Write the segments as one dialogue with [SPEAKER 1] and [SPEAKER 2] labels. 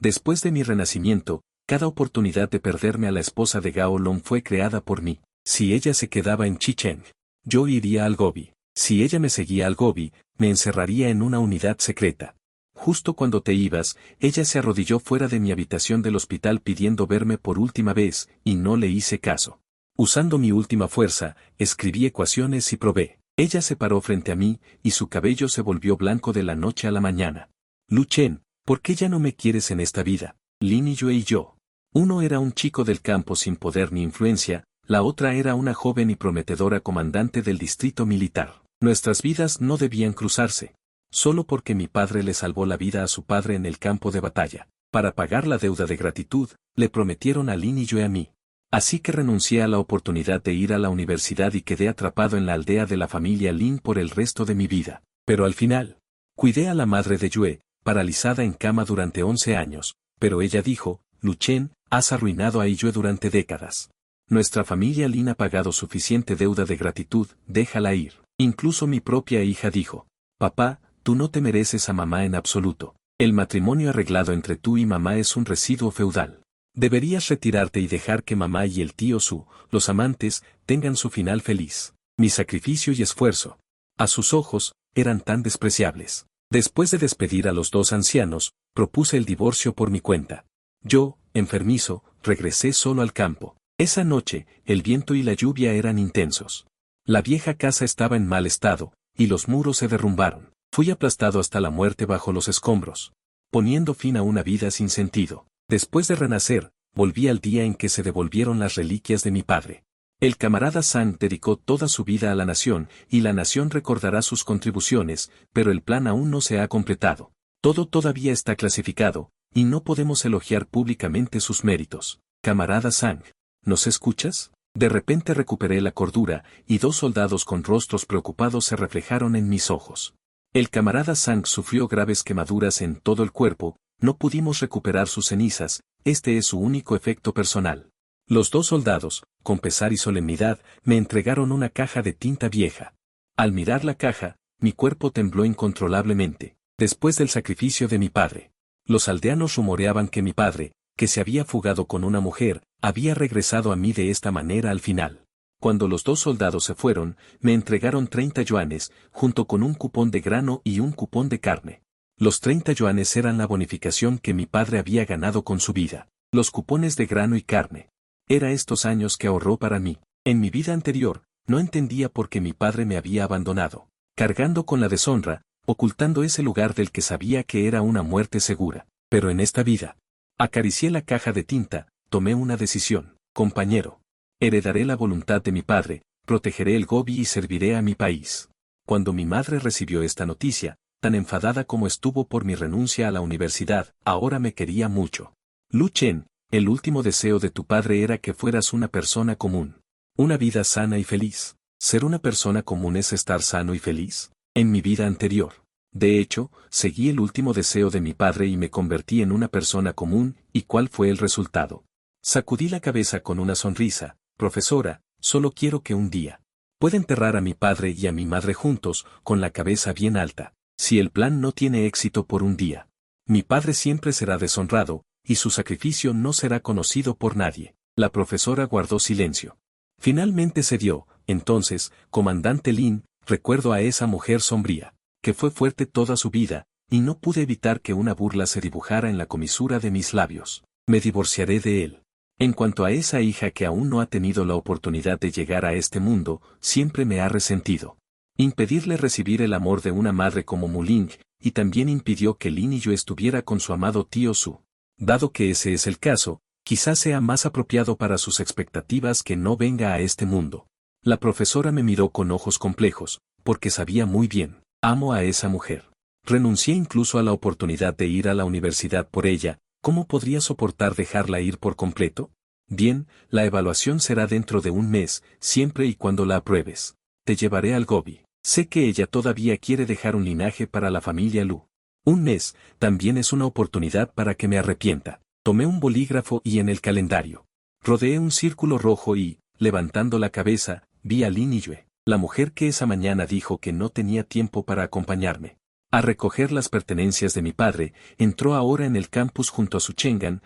[SPEAKER 1] Después de mi renacimiento, cada oportunidad de perderme a la esposa de Gao Long fue creada por mí. Si ella se quedaba en Chicheng, yo iría al Gobi. Si ella me seguía al Gobi, me encerraría en una unidad secreta. Justo cuando te ibas, ella se arrodilló fuera de mi habitación del hospital pidiendo verme por última vez, y no le hice caso. Usando mi última fuerza, escribí ecuaciones y probé. Ella se paró frente a mí, y su cabello se volvió blanco de la noche a la mañana. Lu Chen, ¿por qué ya no me quieres en esta vida? Lin Yue y yo. Uno era un chico del campo sin poder ni influencia, la otra era una joven y prometedora comandante del distrito militar. Nuestras vidas no debían cruzarse. Solo porque mi padre le salvó la vida a su padre en el campo de batalla. Para pagar la deuda de gratitud, le prometieron a Lin y yo a mí. Así que renuncié a la oportunidad de ir a la universidad y quedé atrapado en la aldea de la familia Lin por el resto de mi vida. Pero al final, cuidé a la madre de Yue, paralizada en cama durante 11 años, pero ella dijo, Lu Chen, has arruinado a Yue durante décadas. Nuestra familia Lin ha pagado suficiente deuda de gratitud, déjala ir. Incluso mi propia hija dijo, papá, tú no te mereces a mamá en absoluto. El matrimonio arreglado entre tú y mamá es un residuo feudal. Deberías retirarte y dejar que mamá y el tío Su, los amantes, tengan su final feliz. Mi sacrificio y esfuerzo, a sus ojos, eran tan despreciables. Después de despedir a los dos ancianos, propuse el divorcio por mi cuenta. Yo, enfermizo, regresé solo al campo. Esa noche, el viento y la lluvia eran intensos. La vieja casa estaba en mal estado, y los muros se derrumbaron. Fui aplastado hasta la muerte bajo los escombros, poniendo fin a una vida sin sentido. Después de renacer, volví al día en que se devolvieron las reliquias de mi padre. El camarada Zhang dedicó toda su vida a la nación, y la nación recordará sus contribuciones, pero el plan aún no se ha completado. Todo todavía está clasificado, y no podemos elogiar públicamente sus méritos. Camarada Zhang, ¿nos escuchas? De repente recuperé la cordura, y dos soldados con rostros preocupados se reflejaron en mis ojos. El camarada Zhang sufrió graves quemaduras en todo el cuerpo, no pudimos recuperar sus cenizas, este es su único efecto personal. Los dos soldados, con pesar y solemnidad, me entregaron una caja de tinta vieja. Al mirar la caja, mi cuerpo tembló incontrolablemente, después del sacrificio de mi padre. Los aldeanos rumoreaban que mi padre, que se había fugado con una mujer, había regresado a mí de esta manera al final. Cuando los dos soldados se fueron, me entregaron 30 yuanes, junto con un cupón de grano y un cupón de carne. Los 30 yuanes eran la bonificación que mi padre había ganado con su vida. Los cupones de grano y carne. Era estos años que ahorró para mí. En mi vida anterior, no entendía por qué mi padre me había abandonado. Cargando con la deshonra, ocultando ese lugar del que sabía que era una muerte segura. Pero en esta vida, acaricié la caja de tinta, tomé una decisión. Compañero. Heredaré la voluntad de mi padre, protegeré el Gobi y serviré a mi país. Cuando mi madre recibió esta noticia, tan enfadada como estuvo por mi renuncia a la universidad, ahora me quería mucho. Lu Chen, el último deseo de tu padre era que fueras una persona común. Una vida sana y feliz. ¿Ser una persona común es estar sano y feliz? En mi vida anterior. De hecho, seguí el último deseo de mi padre y me convertí en una persona común, ¿y cuál fue el resultado? Sacudí la cabeza con una sonrisa. Profesora, solo quiero que un día pueda enterrar a mi padre y a mi madre juntos, con la cabeza bien alta. Si el plan no tiene éxito por un día, mi padre siempre será deshonrado, y su sacrificio no será conocido por nadie. La profesora guardó silencio. Finalmente cedió. Entonces, comandante Lin, recuerdo a esa mujer sombría, que fue fuerte toda su vida, y no pude evitar que una burla se dibujara en la comisura de mis labios. Me divorciaré de él. En cuanto a esa hija que aún no ha tenido la oportunidad de llegar a este mundo, siempre me ha resentido. Impedirle recibir el amor de una madre como Muling, y también impidió que Lin y yo estuviera con su amado tío Su. Dado que ese es el caso, quizás sea más apropiado para sus expectativas que no venga a este mundo. La profesora me miró con ojos complejos, porque sabía muy bien, amo a esa mujer. Renuncié incluso a la oportunidad de ir a la universidad por ella. ¿Cómo podría soportar dejarla ir por completo? Bien, la evaluación será dentro de un mes, siempre y cuando la apruebes. Te llevaré al Gobi. Sé que ella todavía quiere dejar un linaje para la familia Lu. Un mes, también es una oportunidad para que me arrepienta. Tomé un bolígrafo y en el calendario. Rodeé un círculo rojo y, levantando la cabeza, vi a Lin Yue, la mujer que esa mañana dijo que no tenía tiempo para acompañarme. a recoger las pertenencias de mi padre, entró ahora en el campus junto a su Chengan.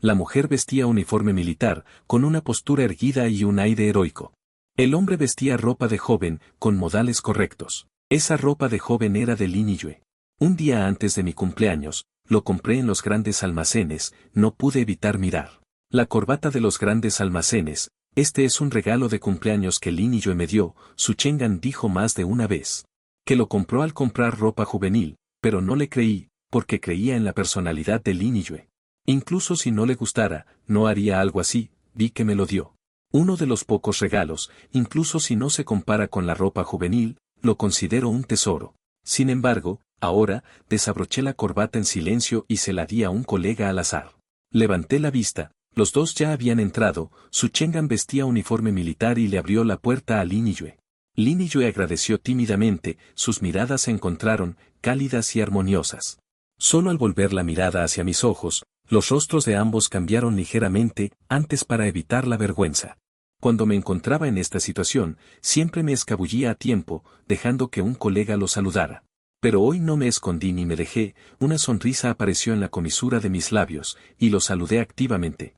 [SPEAKER 1] La mujer vestía uniforme militar, con una postura erguida y un aire heroico. El hombre vestía ropa de joven, con modales correctos. Esa ropa de joven era de Lin Yue. Un día antes de mi cumpleaños, lo compré en los grandes almacenes, no pude evitar mirar. La corbata de los grandes almacenes, este es un regalo de cumpleaños que Lin Yue me dio, Su Chengan dijo más de una vez. Que lo compró al comprar ropa juvenil, pero no le creí, porque creía en la personalidad de Lin Yue. Incluso si no le gustara, no haría algo así, vi que me lo dio. Uno de los pocos regalos, incluso si no se compara con la ropa juvenil, lo considero un tesoro. Sin embargo, ahora, desabroché la corbata en silencio y se la di a un colega al azar. Levanté la vista, los dos ya habían entrado, Su Chengan vestía uniforme militar y le abrió la puerta a Lin Yue. Lin Yue agradeció tímidamente, sus miradas se encontraron, cálidas y armoniosas. Solo al volver la mirada hacia mis ojos, los rostros de ambos cambiaron ligeramente, antes para evitar la vergüenza. Cuando me encontraba en esta situación, siempre me escabullía a tiempo, dejando que un colega lo saludara. Pero hoy no me escondí ni me dejé, una sonrisa apareció en la comisura de mis labios, y lo saludé activamente.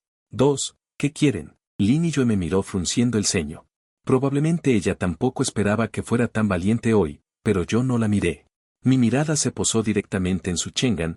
[SPEAKER 1] ¿Qué quieren? Lin Yue me miró frunciendo el ceño. Probablemente ella tampoco esperaba que fuera tan valiente hoy, pero yo no la miré. Mi mirada se posó directamente en Su Chengan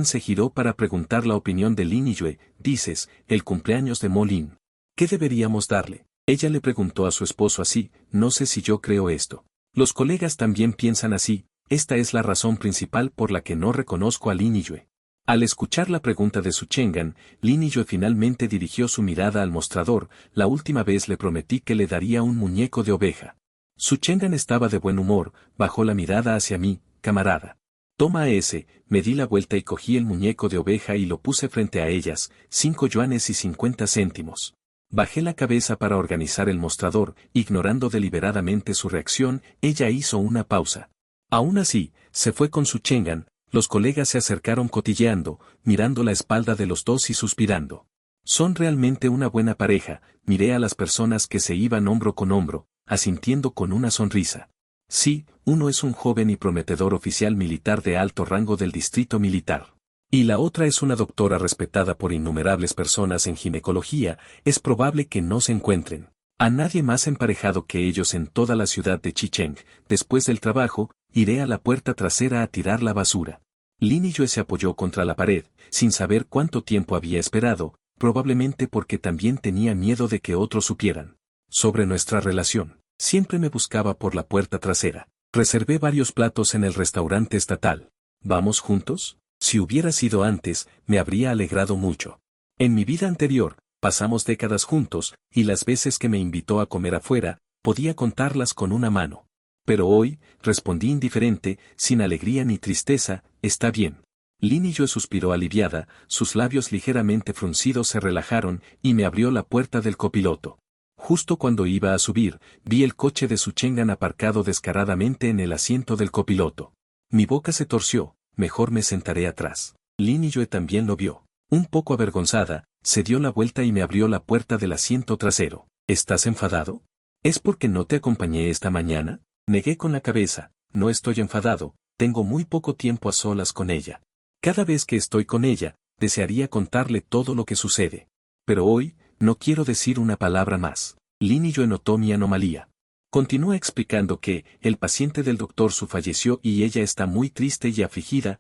[SPEAKER 1] se giró para preguntar la opinión de Lin Yue, dices, el cumpleaños de Mo Lin. ¿Qué deberíamos darle? Ella le preguntó a su esposo así, no sé si yo creo esto. Los colegas también piensan así, esta es la razón principal por la que no reconozco a Lin Yue. Al escuchar la pregunta de Su Chengan, Lin Yue finalmente dirigió su mirada al mostrador, la última vez le prometí que le daría un muñeco de oveja. Su Chengan estaba de buen humor, bajó la mirada hacia mí, camarada. Toma ese, me di la vuelta y cogí el muñeco de oveja y lo puse frente a ellas, 5 yuanes y 50 céntimos. Bajé la cabeza para organizar el mostrador, ignorando deliberadamente su reacción, ella hizo una pausa. Aún así, se fue con Su Chengan. Los colegas se acercaron cotilleando, mirando la espalda de los dos y suspirando. Son realmente una buena pareja, miré a las personas que se iban hombro con hombro, asintiendo con una sonrisa. Sí, uno es un joven y prometedor oficial militar de alto rango del distrito militar. Y la otra es una doctora respetada por innumerables personas en ginecología, es probable que no se encuentren a nadie más emparejado que ellos en toda la ciudad de Chicheng. Después del trabajo, iré a la puerta trasera a tirar la basura. Lin Yue se apoyó contra la pared, sin saber cuánto tiempo había esperado, probablemente porque también tenía miedo de que otros supieran sobre nuestra relación. Siempre me buscaba por la puerta trasera. Reservé varios platos en el restaurante estatal. ¿Vamos juntos? Si hubiera sido antes, me habría alegrado mucho. En mi vida anterior, pasamos décadas juntos, y las veces que me invitó a comer afuera, podía contarlas con una mano. Pero hoy, respondí indiferente, sin alegría ni tristeza, está bien. Lin Yue suspiró aliviada, sus labios ligeramente fruncidos se relajaron, y me abrió la puerta del copiloto. Justo cuando iba a subir, vi el coche de Su Chengan aparcado descaradamente en el asiento del copiloto. Mi boca se torció, mejor me sentaré atrás. Lin Yue también lo vio. Un poco avergonzada, se dio la vuelta y me abrió la puerta del asiento trasero. ¿Estás enfadado? ¿Es porque no te acompañé esta mañana? Negué con la cabeza, no estoy enfadado, tengo muy poco tiempo a solas con ella. Cada vez que estoy con ella, desearía contarle todo lo que sucede. Pero hoy, no quiero decir una palabra más. Lin Yue notó mi anomalía. Continúa explicando que, el paciente del doctor Su falleció y ella está muy triste y afligida,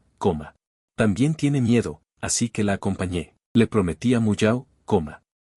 [SPEAKER 1] también tiene miedo, así que la acompañé. Le prometí a Muyao,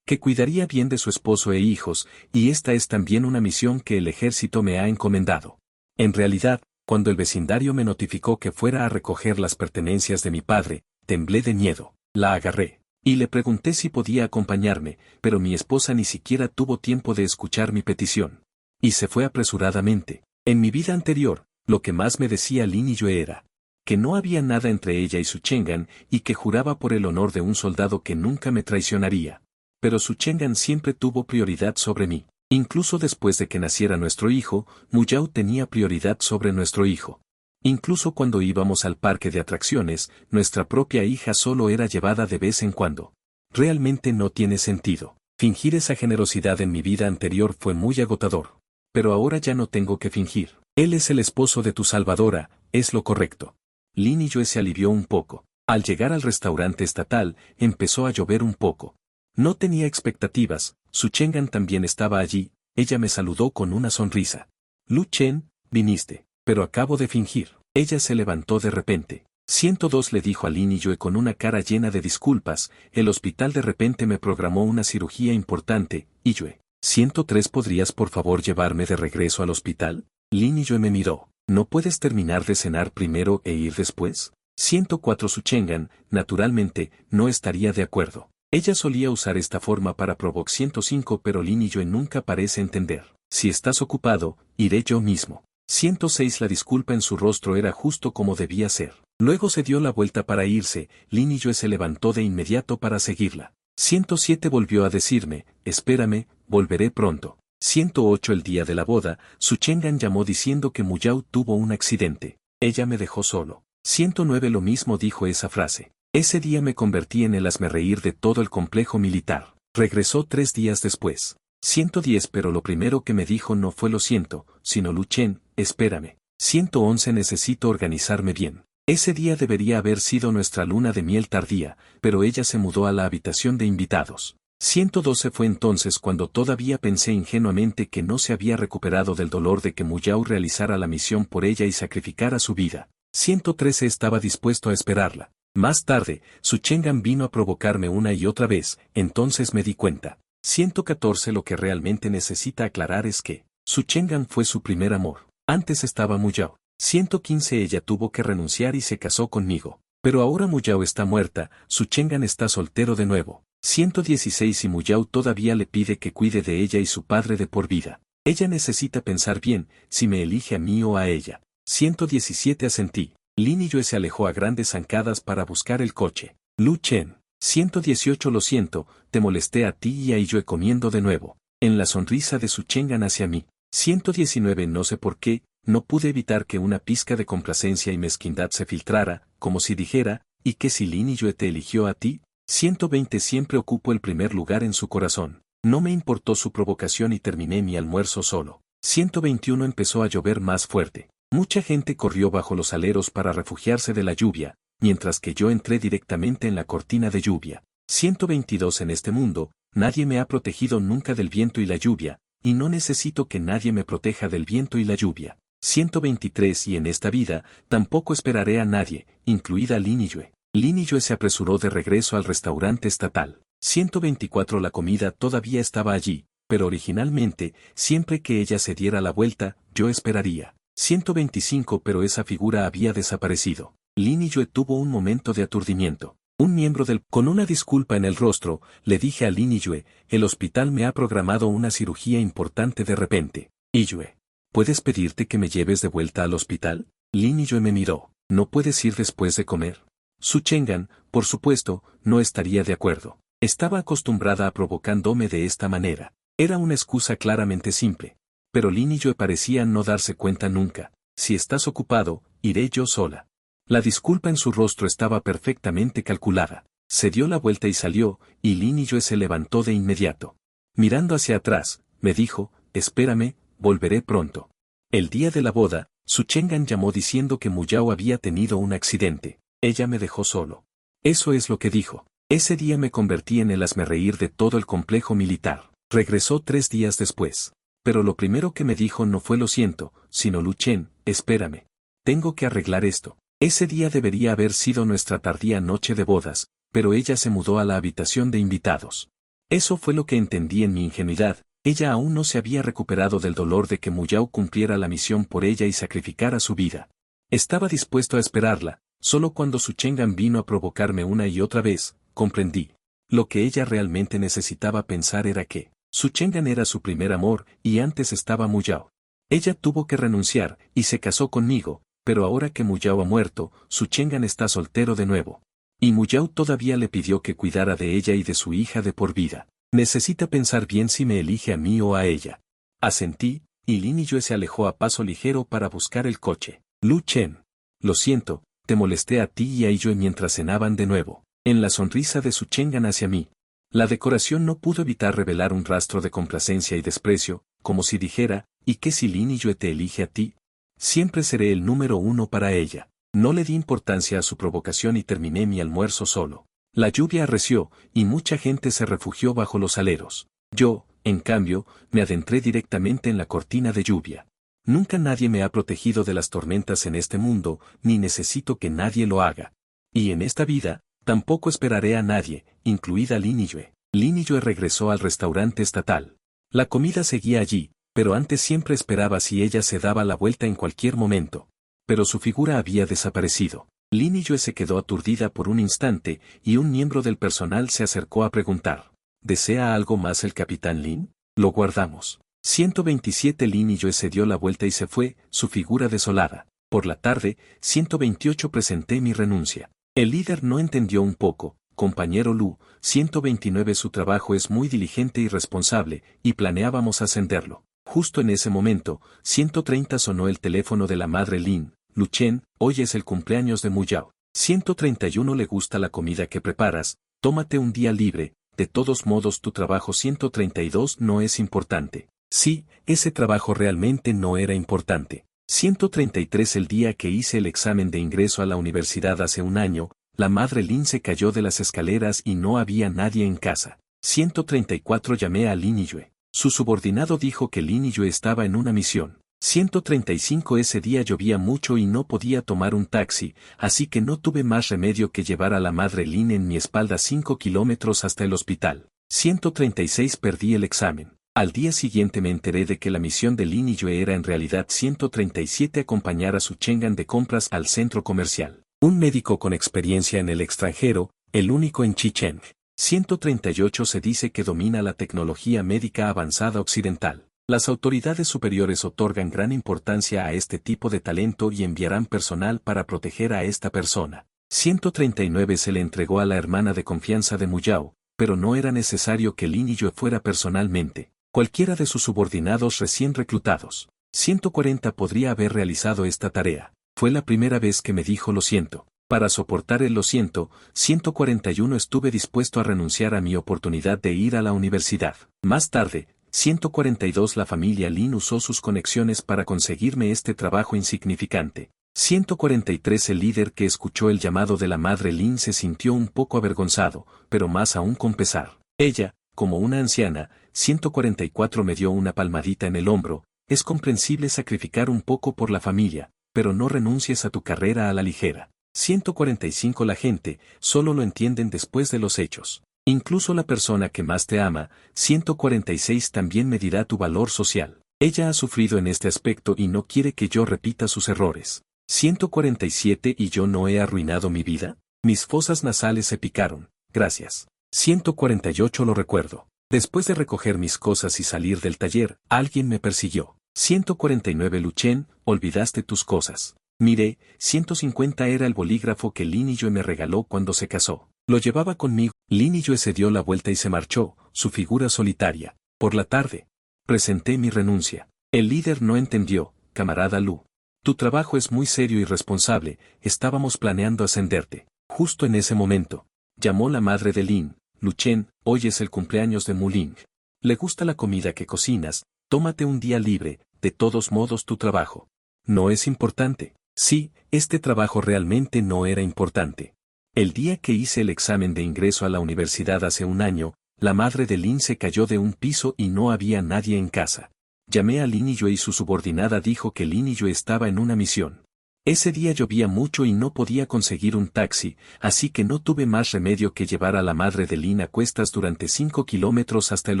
[SPEAKER 1] que cuidaría bien de su esposo e hijos, y esta es también una misión que el ejército me ha encomendado. En realidad, cuando el vecindario me notificó que fuera a recoger las pertenencias de mi padre, temblé de miedo. La agarré, y le pregunté si podía acompañarme, pero mi esposa ni siquiera tuvo tiempo de escuchar mi petición. Y se fue apresuradamente. En mi vida anterior, lo que más me decía Lin Yue era que no había nada entre ella y Su Chengan, y que juraba por el honor de un soldado que nunca me traicionaría. Pero Su Chengan siempre tuvo prioridad sobre mí. Incluso después de que naciera nuestro hijo, Muyao tenía prioridad sobre nuestro hijo. Incluso cuando íbamos al parque de atracciones, nuestra propia hija solo era llevada de vez en cuando. Realmente no tiene sentido. Fingir esa generosidad en mi vida anterior fue muy agotador. pero ahora ya no tengo que fingir. Él es el esposo de tu salvadora, es lo correcto. Lin Yue se alivió un poco. Al llegar al restaurante estatal, empezó a llover un poco. No tenía expectativas, Su Chengan también estaba allí, ella me saludó con una sonrisa. Lu Chen, viniste, pero acabo de fingir. Ella se levantó de repente. 102 le dijo a Lin Yue con una cara llena de disculpas, el hospital de repente me programó una cirugía importante, Yue. 103 ¿podrías por favor llevarme de regreso al hospital? Lin Yue me miró. ¿No puedes terminar de cenar primero e ir después? 104 Su Chengan, naturalmente, no estaría de acuerdo. Ella solía usar esta forma para provocar 105 pero Lin Yue nunca parece entender. Si estás ocupado, iré yo mismo. 106 La disculpa en su rostro era justo como debía ser. Luego se dio la vuelta para irse, Lin Yue se levantó de inmediato para seguirla. 107 volvió a decirme, espérame, volveré pronto. 108 El día de la boda, Su Chengan llamó diciendo que Muyao tuvo un accidente. Ella me dejó solo. 109 Lo mismo dijo esa frase. Ese día me convertí en el hazmerreír de todo el complejo militar. Regresó 3 días después. 110 Pero lo primero que me dijo no fue lo siento, sino Lu Chen, espérame. 111 Necesito organizarme bien. Ese día debería haber sido nuestra luna de miel tardía, pero ella se mudó a la habitación de invitados. 112 Fue entonces cuando todavía pensé ingenuamente que no se había recuperado del dolor de que Muyao realizara la misión por ella y sacrificara su vida. 113 Estaba dispuesto a esperarla. Más tarde, Su Chengan vino a provocarme una y otra vez, entonces me di cuenta. 114 Lo que realmente necesita aclarar es que Su Chengan fue su primer amor. Antes estaba Muyao. 115 Ella tuvo que renunciar y se casó conmigo. Pero ahora Muyao está muerta, Su Chengan está soltero de nuevo. 116 Y Muyao todavía le pide que cuide de ella y su padre de por vida. Ella necesita pensar bien, si me elige a mí o a ella. 117 Asentí. Lin Yue se alejó a grandes zancadas para buscar el coche. Lu Chen. 118 Lo siento, te molesté a ti y a Yue comiendo de nuevo. En la sonrisa de Su Chengan hacia mí. 119 No sé por qué, no pude evitar que una pizca de complacencia y mezquindad se filtrara, como si dijera, ¿y que si Lin Yue te eligió a ti? 120 Siempre ocupo el primer lugar en su corazón. No me importó su provocación y terminé mi almuerzo solo. 121 Empezó a llover más fuerte. Mucha gente corrió bajo los aleros para refugiarse de la lluvia, mientras que yo entré directamente en la cortina de lluvia. 122 En este mundo, nadie me ha protegido nunca del viento y la lluvia, y no necesito que nadie me proteja del viento y la lluvia. 123 Y en esta vida, tampoco esperaré a nadie, incluida Lin Yue. Lin Yue se apresuró de regreso al restaurante estatal. 124 La comida todavía estaba allí, pero originalmente, siempre que ella se diera la vuelta, yo esperaría. 125 Pero esa figura había desaparecido. Lin Yue tuvo un momento de aturdimiento. Un miembro con una disculpa en el rostro, le dije a Lin Yue, el hospital me ha programado una cirugía importante de repente. Yue, ¿puedes pedirte que me lleves de vuelta al hospital? Lin Yue me miró, ¿no puedes ir después de comer? Su Chengan, por supuesto, no estaría de acuerdo. Estaba acostumbrada a provocándome de esta manera. Era una excusa claramente simple. Pero Lin Yue parecía no darse cuenta nunca. Si estás ocupado, iré yo sola. La disculpa en su rostro estaba perfectamente calculada. Se dio la vuelta y salió, y Lin Yue se levantó de inmediato. Mirando hacia atrás, me dijo, espérame, volveré pronto. El día de la boda, Su Chengan llamó diciendo que Muyao había tenido un accidente. Ella me dejó solo. Eso es lo que dijo. Ese día me convertí en el hazmerreír de todo el complejo militar. Regresó 3 días después. Pero lo primero que me dijo no fue lo siento, sino Lu Chen, espérame. Tengo que arreglar esto. Ese día debería haber sido nuestra tardía noche de bodas, pero ella se mudó a la habitación de invitados. Eso fue lo que entendí en mi ingenuidad, ella aún no se había recuperado del dolor de que Muyao cumpliera la misión por ella y sacrificara su vida. Estaba dispuesto a esperarla, solo cuando Su Chengan vino a provocarme una y otra vez, comprendí. Lo que ella realmente necesitaba pensar era que Su Chengan era su primer amor, y antes estaba Muyao. Ella tuvo que renunciar, y se casó conmigo, pero ahora que Muyao ha muerto, Su Chengan está soltero de nuevo. Y Muyao todavía le pidió que cuidara de ella y de su hija de por vida. Necesita pensar bien si me elige a mí o a ella. Asentí, y Lin Yue se alejó a paso ligero para buscar el coche. Lu Chen. Lo siento, te molesté a ti y a Yue mientras cenaban de nuevo. En la sonrisa de Su Chengan hacia mí. La decoración no pudo evitar revelar un rastro de complacencia y desprecio, como si dijera, ¿Y qué si Lin Yue te elige a ti? Siempre seré el número uno para ella. No le di importancia a su provocación y terminé mi almuerzo solo. La lluvia arreció, y mucha gente se refugió bajo los aleros. Yo, en cambio, me adentré directamente en la cortina de lluvia. Nunca nadie me ha protegido de las tormentas en este mundo, ni necesito que nadie lo haga. Y en esta vida, tampoco esperaré a nadie, incluida Lin Yue. Lin Yue regresó al restaurante estatal. La comida seguía allí, pero antes siempre esperaba si ella se daba la vuelta en cualquier momento. Pero su figura había desaparecido. Lin Yue se quedó aturdida por un instante, y un miembro del personal se acercó a preguntar: ¿desea algo más el capitán Lin? Lo guardamos. 127 Lin Yue se dio la vuelta y se fue, su figura desolada. Por la tarde, 128 presenté mi renuncia. El líder no entendió un poco. Compañero Lu, 129 su trabajo es muy diligente y responsable, y planeábamos ascenderlo. Justo en ese momento, 130 sonó el teléfono de la madre Lin. Luchen, hoy es el cumpleaños de Muyao. 131 le gusta la comida que preparas, tómate un día libre, de todos modos tu trabajo. 132 no es importante. Sí, ese trabajo realmente no era importante. 133 el día que hice el examen de ingreso a la universidad hace un año, la madre Lin se cayó de las escaleras y no había nadie en casa. 134 llamé a Lin Yue. Su subordinado dijo que Lin Yue estaba en una misión. 135 ese día llovía mucho y no podía tomar un taxi, así que no tuve más remedio que llevar a la madre Lin en mi espalda 5 kilómetros hasta el hospital. 136 perdí el examen. Al día siguiente me enteré de que la misión de Lin Yue era en realidad 137 acompañar a Su Chengan de compras al centro comercial. Un médico con experiencia en el extranjero, el único en Chicheng. 138 se dice que domina la tecnología médica avanzada occidental. Las autoridades superiores otorgan gran importancia a este tipo de talento y enviarán personal para proteger a esta persona. 139 se le entregó a la hermana de confianza de Muyao, pero no era necesario que Lin Yue fuera personalmente. Cualquiera de sus subordinados recién reclutados. 140 podría haber realizado esta tarea. Fue la primera vez que me dijo lo siento. Para soportar el lo siento, 141 estuve dispuesto a renunciar a mi oportunidad de ir a la universidad. Más tarde, 142 la familia Lin usó sus conexiones para conseguirme este trabajo insignificante. 143 el líder que escuchó el llamado de la madre Lin se sintió un poco avergonzado, pero más aún con pesar. Ella, como una anciana, 144 me dio una palmadita en el hombro. Es comprensible sacrificar un poco por la familia, pero no renuncies a tu carrera a la ligera. 145 la gente, solo lo entienden después de los hechos. Incluso la persona que más te ama. 146 también medirá tu valor social. Ella ha sufrido en este aspecto y no quiere que yo repita sus errores. 147 ¿y yo no he arruinado mi vida? Mis fosas nasales se picaron, gracias. 148 lo recuerdo. Después de recoger mis cosas y salir del taller, alguien me persiguió. 149 Luchen, olvidaste tus cosas. Miré, 150 era el bolígrafo que Lin Yue me regaló cuando se casó. Lo llevaba conmigo. Lin Yue se dio la vuelta y se marchó, su figura solitaria. Por la tarde, presenté mi renuncia. El líder no entendió, camarada Lu. Tu trabajo es muy serio y responsable, estábamos planeando ascenderte. Justo en ese momento, llamó la madre de Lin. Luchen, hoy es el cumpleaños de Muling. Le gusta la comida que cocinas, tómate un día libre, de todos modos tu trabajo no es importante. Sí, este trabajo realmente no era importante. El día que hice el examen de ingreso a la universidad hace un año, la madre de Lin se cayó de un piso y no había nadie en casa. Llamé a Lin Yue y su subordinada dijo que Lin Yue estaba en una misión. Ese día llovía mucho y no podía conseguir un taxi, así que no tuve más remedio que llevar a la madre de Lin a cuestas durante 5 kilómetros hasta el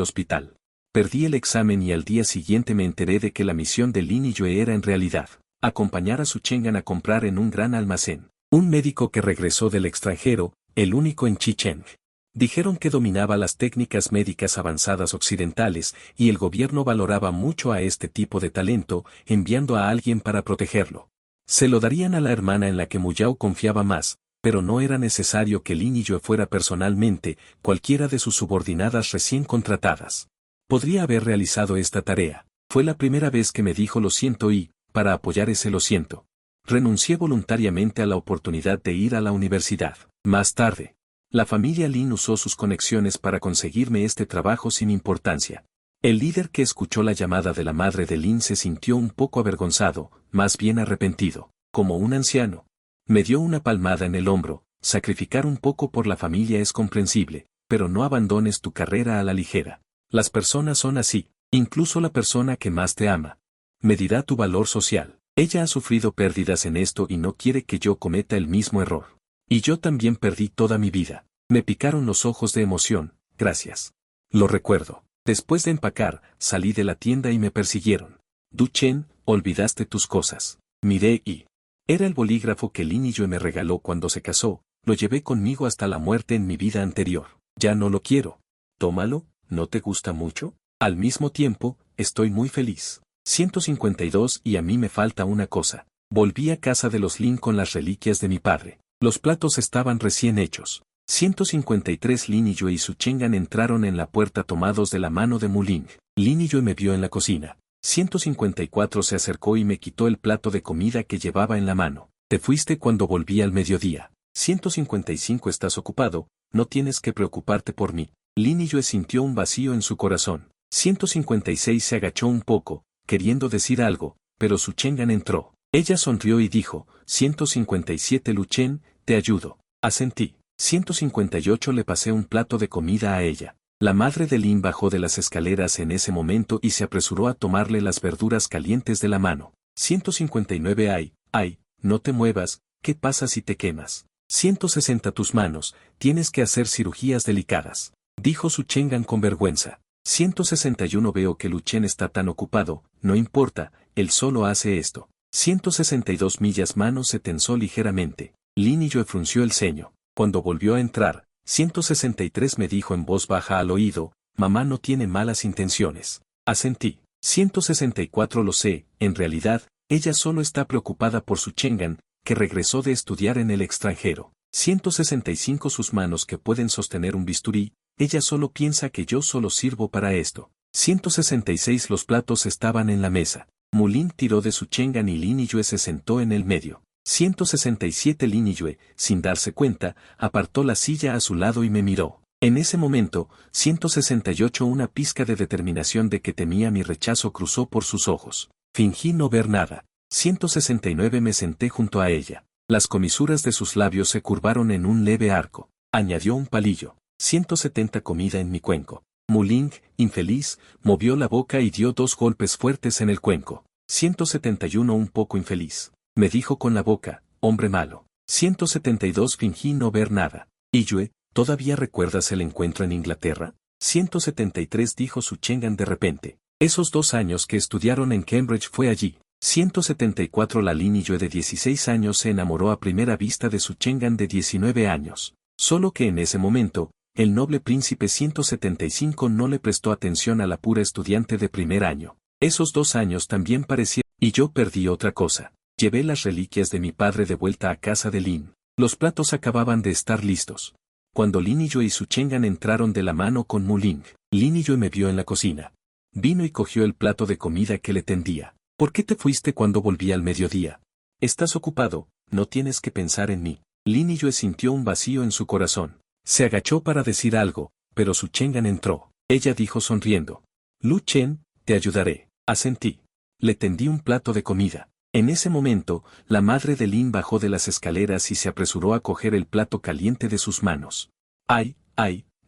[SPEAKER 1] hospital. Perdí el examen y al día siguiente me enteré de que la misión de Lin Yue era en realidad acompañar a Su Chengan a comprar en un gran almacén. Un médico que regresó del extranjero, el único en Chicheng. Dijeron que dominaba las técnicas médicas avanzadas occidentales y el gobierno valoraba mucho a este tipo de talento, enviando a alguien para protegerlo. Se lo darían a la hermana en la que Muyao confiaba más, pero no era necesario que Lin Yue fuera personalmente, cualquiera de sus subordinadas recién contratadas. Podría haber realizado esta tarea. Fue la primera vez que me dijo lo siento y, para apoyar ese lo siento, renuncié voluntariamente a la oportunidad de ir a la universidad. Más tarde, la familia Lin usó sus conexiones para conseguirme este trabajo sin importancia. El líder que escuchó la llamada de la madre de Lin se sintió un poco avergonzado, más bien arrepentido, como un anciano. Me dio una palmada en el hombro. Sacrificar un poco por la familia es comprensible, pero no abandones tu carrera a la ligera. Las personas son así, incluso la persona que más te ama. Medirá tu valor social. Ella ha sufrido pérdidas en esto y no quiere que yo cometa el mismo error. Y yo también perdí toda mi vida. Me picaron los ojos de emoción, gracias. Lo recuerdo. Después de empacar, salí de la tienda y me persiguieron. Du Chen, olvidaste tus cosas. Miré y... Era el bolígrafo que Lin Yue me regaló cuando se casó, lo llevé conmigo hasta la muerte en mi vida anterior. Ya no lo quiero. Tómalo, ¿no te gusta mucho? Al mismo tiempo, estoy muy feliz. 152 y a mí me falta una cosa. Volví a casa de los Lin con las reliquias de mi padre. Los platos estaban recién hechos. 153 Lin Yue y Su Chengan entraron en la puerta tomados de la mano de Muling. Lin Yue me vio en la cocina. 154 se acercó y me quitó el plato de comida que llevaba en la mano. Te fuiste cuando volví al mediodía. 155 estás ocupado, no tienes que preocuparte por mí. Lin Yue sintió un vacío en su corazón. 156 se agachó un poco, queriendo decir algo, pero Su Chengan entró. Ella sonrió y dijo, 157 Lu Chen, te ayudo. Asentí. 158 le pasé un plato de comida a ella. La madre de Lin bajó de las escaleras en ese momento y se apresuró a tomarle las verduras calientes de la mano. 159 ay, no te muevas, ¿qué pasa si te quemas? 160 tus manos, tienes que hacer cirugías delicadas. Dijo Su Chengan con vergüenza. 161 veo que Lu Chen está tan ocupado, no importa, él solo hace esto. 162 millas manos se tensó ligeramente. Lin Yue frunció el ceño. Cuando volvió a entrar, 163 me dijo en voz baja al oído, mamá no tiene malas intenciones. Asentí. 164 lo sé, en realidad, ella solo está preocupada por Su Chengan, que regresó de estudiar en el extranjero. 165 sus manos que pueden sostener un bisturí, ella solo piensa que yo solo sirvo para esto. 166 los platos estaban en la mesa. Muling tiró de Su Chengan y Lin Yue se sentó en el medio. 167 Lin Yue, sin darse cuenta, apartó la silla a su lado y me miró. En ese momento, 168 una pizca de determinación de que temía mi rechazo cruzó por sus ojos. Fingí no ver nada. 169 me senté junto a ella. Las comisuras de sus labios se curvaron en un leve arco. Añadió un palillo. 170 comida en mi cuenco. Muling, infeliz, movió la boca y dio 2 golpes fuertes en el cuenco. 171 un poco infeliz. Me dijo con la boca, hombre malo. 172 fingí no ver nada. Yue, ¿todavía recuerdas el encuentro en Inglaterra? 173 dijo Su Chengan de repente. Esos 2 años que estudiaron en Cambridge fue allí. 174 la Lin Yue de 16 años se enamoró a primera vista de Su Chengan de 19 años. Solo que en ese momento, el noble príncipe 175 no le prestó atención a la pura estudiante de primer año. Esos 2 años también parecieron. Y yo perdí otra cosa. Llevé las reliquias de mi padre de vuelta a casa de Lin. Los platos acababan de estar listos. Cuando Lin Yue y Su Chengan entraron de la mano con Muling, Lin Yue me vio en la cocina. Vino y cogió el plato de comida que le tendía. ¿Por qué te fuiste cuando volví al mediodía? Estás ocupado, no tienes que pensar en mí. Lin Yue sintió un vacío en su corazón. Se agachó para decir algo, pero Su Chengan entró. Ella dijo sonriendo. Lu Chen, te ayudaré. Asentí. Le tendí un plato de comida. En ese momento, la madre de Lin bajó de las escaleras y se apresuró a coger el plato caliente de sus manos. Ay,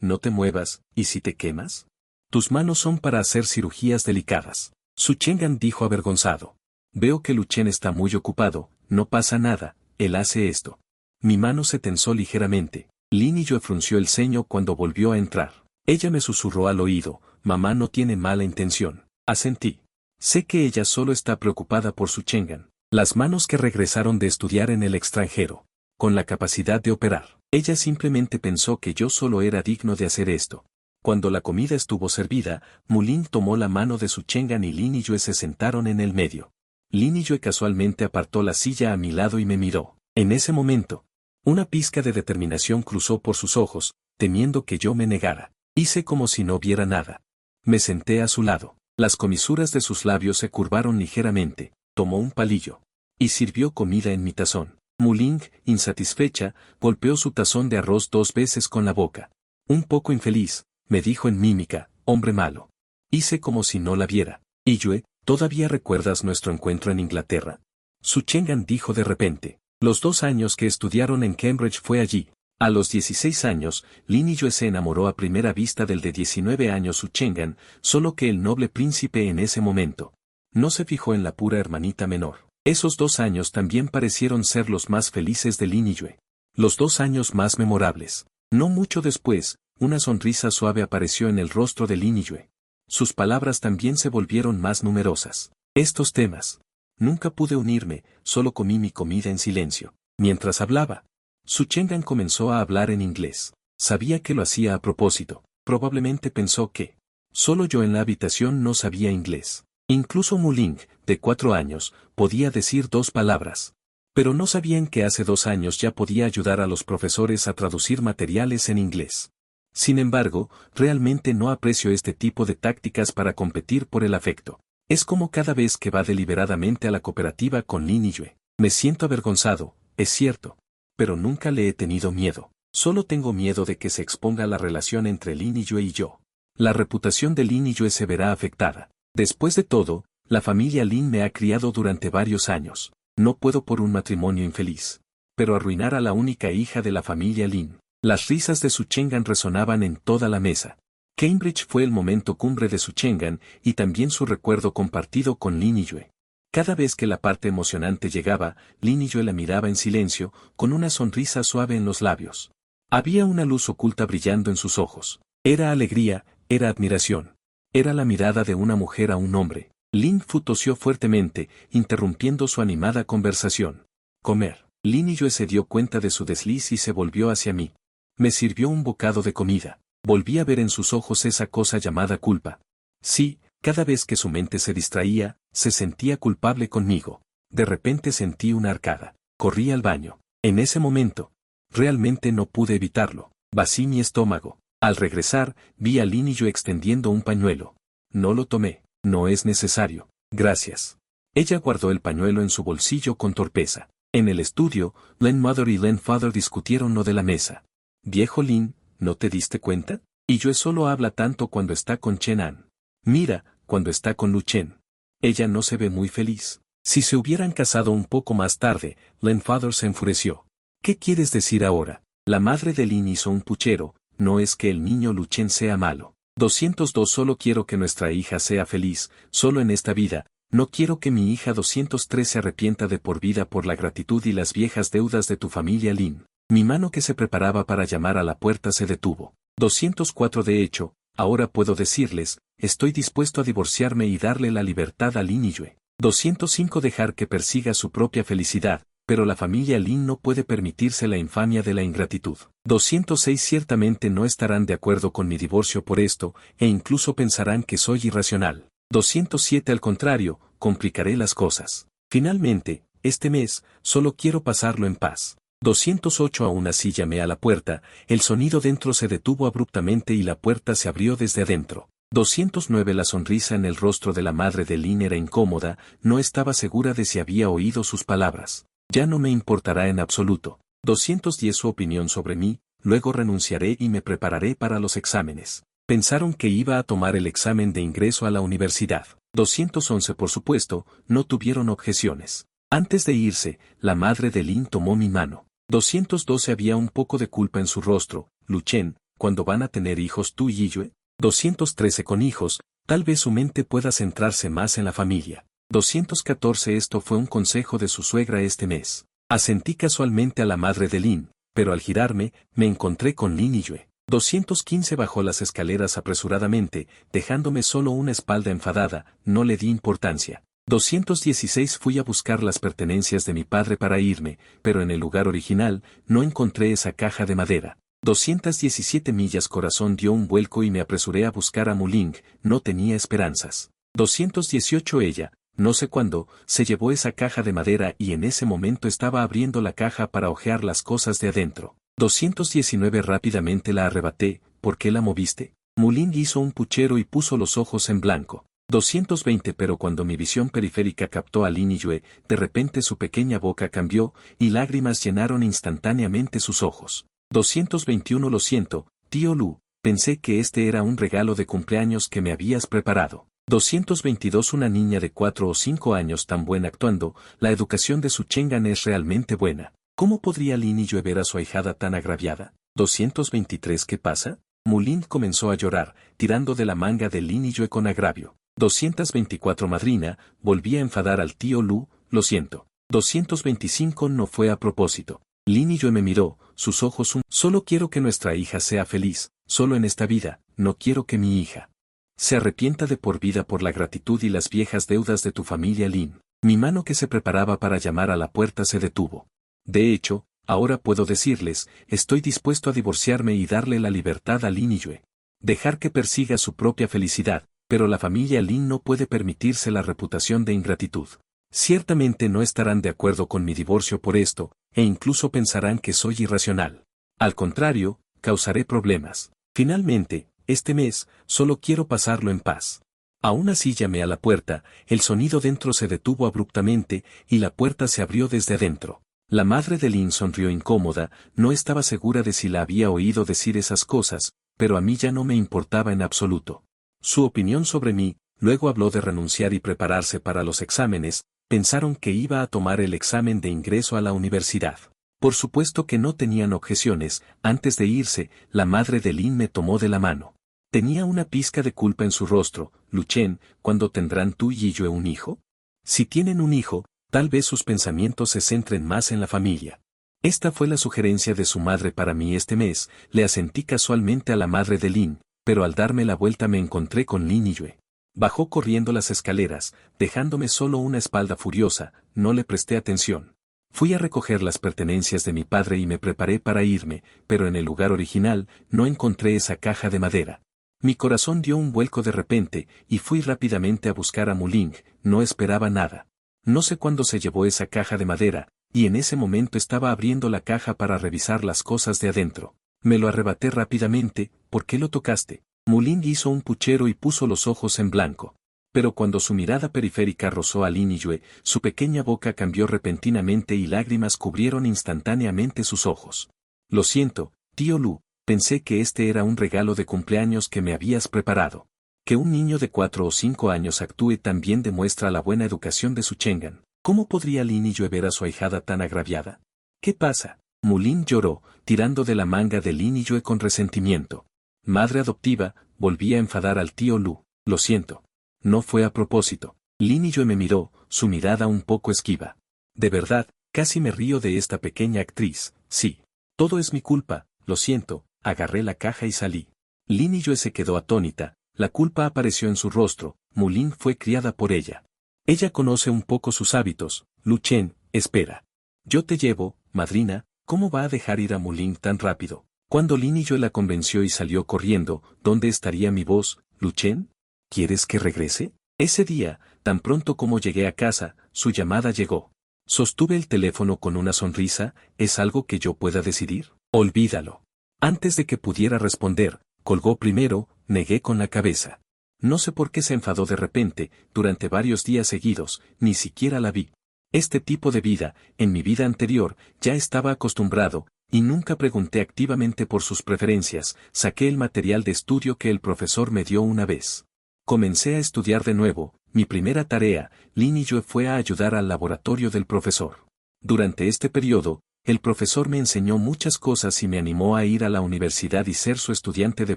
[SPEAKER 1] no te muevas, ¿y si te quemas? Tus manos son para hacer cirugías delicadas. Su Chengan dijo avergonzado. Veo que Lu Chen está muy ocupado, no pasa nada, él hace esto. Mi mano se tensó ligeramente. Lin Yue frunció el ceño cuando volvió a entrar. Ella me susurró al oído, mamá no tiene mala intención. Asentí. Sé que ella solo está preocupada por Su Chengan. Las manos que regresaron de estudiar en el extranjero. Con la capacidad de operar. Ella simplemente pensó que yo solo era digno de hacer esto. Cuando la comida estuvo servida, Muling tomó la mano de Su Chengan y Lin Yue se sentaron en el medio. Lin Yue casualmente apartó la silla a mi lado y me miró. En ese momento, una pizca de determinación cruzó por sus ojos, temiendo que yo me negara. Hice como si no viera nada. Me senté a su lado. Las comisuras de sus labios se curvaron ligeramente. Tomó un palillo. Y sirvió comida en mi tazón. Muling, insatisfecha, golpeó su tazón de arroz 2 veces con la boca. Un poco infeliz, me dijo en mímica, hombre malo. Hice como si no la viera. Iyue, ¿todavía recuerdas nuestro encuentro en Inglaterra? Su Chengan dijo de repente. Los 2 años que estudiaron en Cambridge fue allí. A los 16 años, Lin Yue se enamoró a primera vista del de 19 años Su Chengan, solo que el noble príncipe en ese momento no se fijó en la pura hermanita menor. Esos 2 años también parecieron ser los más felices de Lin Yue. Los 2 años más memorables. No mucho después, una sonrisa suave apareció en el rostro de Lin Yue. Sus palabras también se volvieron más numerosas. Estos temas. Nunca pude unirme, solo comí mi comida en silencio. Mientras hablaba, Su Chengan comenzó a hablar en inglés. Sabía que lo hacía a propósito. Probablemente pensó que solo yo en la habitación no sabía inglés. Incluso Muling, de 4 años, podía decir 2 palabras. Pero no sabían que hace 2 años ya podía ayudar a los profesores a traducir materiales en inglés. Sin embargo, realmente no aprecio este tipo de tácticas para competir por el afecto. Es como cada vez que va deliberadamente a la cooperativa con Lin Yue. Me siento avergonzado, es cierto. Pero nunca le he tenido miedo. Solo tengo miedo de que se exponga la relación entre Lin Yue y yo. La reputación de Lin Yue se verá afectada. Después de todo, la familia Lin me ha criado durante varios años. No puedo por un matrimonio infeliz. Pero arruinar a la única hija de la familia Lin. Las risas de Su Chengan resonaban en toda la mesa. Cambridge fue el momento cumbre de Su Chengan y también su recuerdo compartido con Lin Yue. Cada vez que la parte emocionante llegaba, Lin Yue la miraba en silencio, con una sonrisa suave en los labios. Había una luz oculta brillando en sus ojos. Era alegría, era admiración. Era la mirada de una mujer a un hombre. Lin Fu tosió fuertemente, interrumpiendo su animada conversación. Comer. Lin Yue se dio cuenta de su desliz y se volvió hacia mí. Me sirvió un bocado de comida. Volví a ver en sus ojos esa cosa llamada culpa. Sí, cada vez que su mente se distraía, se sentía culpable conmigo. De repente sentí una arcada. Corrí al baño. En ese momento, realmente no pude evitarlo. Vací mi estómago. Al regresar, vi a Lin Yue extendiendo un pañuelo. No lo tomé. No es necesario. Gracias. Ella guardó el pañuelo en su bolsillo con torpeza. En el estudio, Len Mother y Len Father discutieron lo de la mesa. Viejo Lin, ¿no te diste cuenta? Y Yue solo habla tanto cuando está con Chen An. Mira, cuando está con Lu Chen. Ella no se ve muy feliz. Si se hubieran casado un poco más tarde, Len Father se enfureció. ¿Qué quieres decir ahora? La madre de Lin hizo un puchero. No es que el niño Lu Chen sea malo. 202 Solo quiero que nuestra hija sea feliz, solo en esta vida. No quiero que mi hija 203 se arrepienta de por vida por la gratitud y las viejas deudas de tu familia Lin. Mi mano que se preparaba para llamar a la puerta se detuvo. 204 De hecho, ahora puedo decirles, estoy dispuesto a divorciarme y darle la libertad a Lin Yue. 205 Dejar que persiga su propia felicidad, pero la familia Lin no puede permitirse la infamia de la ingratitud. 206 Ciertamente no estarán de acuerdo con mi divorcio por esto, e incluso pensarán que soy irracional. 207 Al contrario, complicaré las cosas. Finalmente, este mes, solo quiero pasarlo en paz. 208 Aún así llamé a la puerta, el sonido dentro se detuvo abruptamente y la puerta se abrió desde adentro. 209 La sonrisa en el rostro de la madre de Lin era incómoda, no estaba segura de si había oído sus palabras. Ya no me importará en absoluto. 210 Su opinión sobre mí, luego renunciaré y me prepararé para los exámenes. Pensaron que iba a tomar el examen de ingreso a la universidad. 211 Por supuesto, no tuvieron objeciones. Antes de irse, la madre de Lin tomó mi mano. 212 Había un poco de culpa en su rostro. Lu Chen, ¿cuándo van a tener hijos tú y Yue? 213 Con hijos, tal vez su mente pueda centrarse más en la familia. 214 Esto fue un consejo de su suegra este mes. Asentí casualmente a la madre de Lin, pero al girarme, me encontré con Lin Yue. 215 Bajó las escaleras apresuradamente, dejándome solo una espalda enfadada, no le di importancia. 216 Fui a buscar las pertenencias de mi padre para irme, pero en el lugar original, no encontré esa caja de madera. 217 millas Corazón dio un vuelco y me apresuré a buscar a Muling, no tenía esperanzas. 218 Ella, no sé cuándo, se llevó esa caja de madera y en ese momento estaba abriendo la caja para hojear las cosas de adentro. 219 Rápidamente la arrebaté, ¿por qué la moviste? Muling hizo un puchero y puso los ojos en blanco. 220 Pero cuando mi visión periférica captó a Lin Yue, de repente su pequeña boca cambió, y lágrimas llenaron instantáneamente sus ojos. 221 Lo siento, tío Lu, pensé que este era un regalo de cumpleaños que me habías preparado. 222 Una niña de 4 o 5 años tan buena actuando, la educación de su Chengan es realmente buena. ¿Cómo podría Lin Yue ver a su ahijada tan agraviada? 223 ¿Qué pasa? Mulin comenzó a llorar, tirando de la manga de Lin Yue con agravio. 224 Madrina, volví a enfadar al tío Lu, lo siento. 225 No fue a propósito. Lin Yue me miró, sus ojos solo quiero que nuestra hija sea feliz, solo en esta vida, no quiero que mi hija se arrepienta de por vida por la gratitud y las viejas deudas de tu familia Lin. Mi mano que se preparaba para llamar a la puerta se detuvo. De hecho, ahora puedo decirles, estoy dispuesto a divorciarme y darle la libertad a Lin Yue. Dejar que persiga su propia felicidad, pero la familia Lin no puede permitirse la reputación de ingratitud. Ciertamente no estarán de acuerdo con mi divorcio por esto, e incluso pensarán que soy irracional. Al contrario, causaré problemas. Finalmente, este mes, solo quiero pasarlo en paz. Aún así llamé a la puerta, el sonido dentro se detuvo abruptamente, y la puerta se abrió desde adentro. La madre de Lin sonrió incómoda, no estaba segura de si la había oído decir esas cosas, pero a mí ya no me importaba en absoluto. Su opinión sobre mí, luego habló de renunciar y prepararse para los exámenes, pensaron que iba a tomar el examen de ingreso a la universidad. Por supuesto que no tenían objeciones, antes de irse, la madre de Lin me tomó de la mano. Tenía una pizca de culpa en su rostro. Luchen, ¿cuándo tendrán tú y Yue un hijo? Si tienen un hijo, tal vez sus pensamientos se centren más en la familia. Esta fue la sugerencia de su madre para mí este mes, le asentí casualmente a la madre de Lin, pero al darme la vuelta me encontré con Lin Yue. Bajó corriendo las escaleras, dejándome solo una espalda furiosa, no le presté atención. Fui a recoger las pertenencias de mi padre y me preparé para irme, pero en el lugar original, no encontré esa caja de madera. Mi corazón dio un vuelco de repente, y fui rápidamente a buscar a Muling, no esperaba nada. No sé cuándo se llevó esa caja de madera, y en ese momento estaba abriendo la caja para revisar las cosas de adentro. Me lo arrebaté rápidamente. ¿Por qué lo tocaste? Muling hizo un puchero y puso los ojos en blanco. Pero cuando su mirada periférica rozó a Lin Yue, su pequeña boca cambió repentinamente y lágrimas cubrieron instantáneamente sus ojos. Lo siento, tío Lu. Pensé que este era un regalo de cumpleaños que me habías preparado. Que un niño de 4 o 5 años actúe tan bien demuestra la buena educación de su Chengan. ¿Cómo podría Lin Yue ver a su ahijada tan agraviada? ¿Qué pasa? Mulin lloró, tirando de la manga de Lin Yue con resentimiento. Madre adoptiva, volví a enfadar al tío Lu. Lo siento. No fue a propósito. Lin Yue me miró, su mirada un poco esquiva. De verdad, casi me río de esta pequeña actriz. Sí. Todo es mi culpa, lo siento. Agarré la caja y salí. Lin Yue se quedó atónita, la culpa apareció en su rostro. Mulin fue criada por ella. Ella conoce un poco sus hábitos. Luchen, espera. Yo te llevo, madrina. ¿Cómo va a dejar ir a Mulin tan rápido? Cuando Lin Yue la convenció y salió corriendo, ¿dónde estaría mi voz, Luchen? ¿Quieres que regrese? Ese día, tan pronto como llegué a casa, su llamada llegó. Sostuve el teléfono con una sonrisa. ¿Es algo que yo pueda decidir? Olvídalo. Antes de que pudiera responder, colgó primero. Negué con la cabeza. No sé por qué se enfadó de repente. Durante varios días seguidos, ni siquiera la vi. Este tipo de vida, en mi vida anterior, ya estaba acostumbrado, y nunca pregunté activamente por sus preferencias. Saqué el material de estudio que el profesor me dio una vez. Comencé a estudiar de nuevo. Mi primera tarea, Lin Yue, fue a ayudar al laboratorio del profesor. Durante este periodo, el profesor me enseñó muchas cosas y me animó a ir a la universidad y ser su estudiante de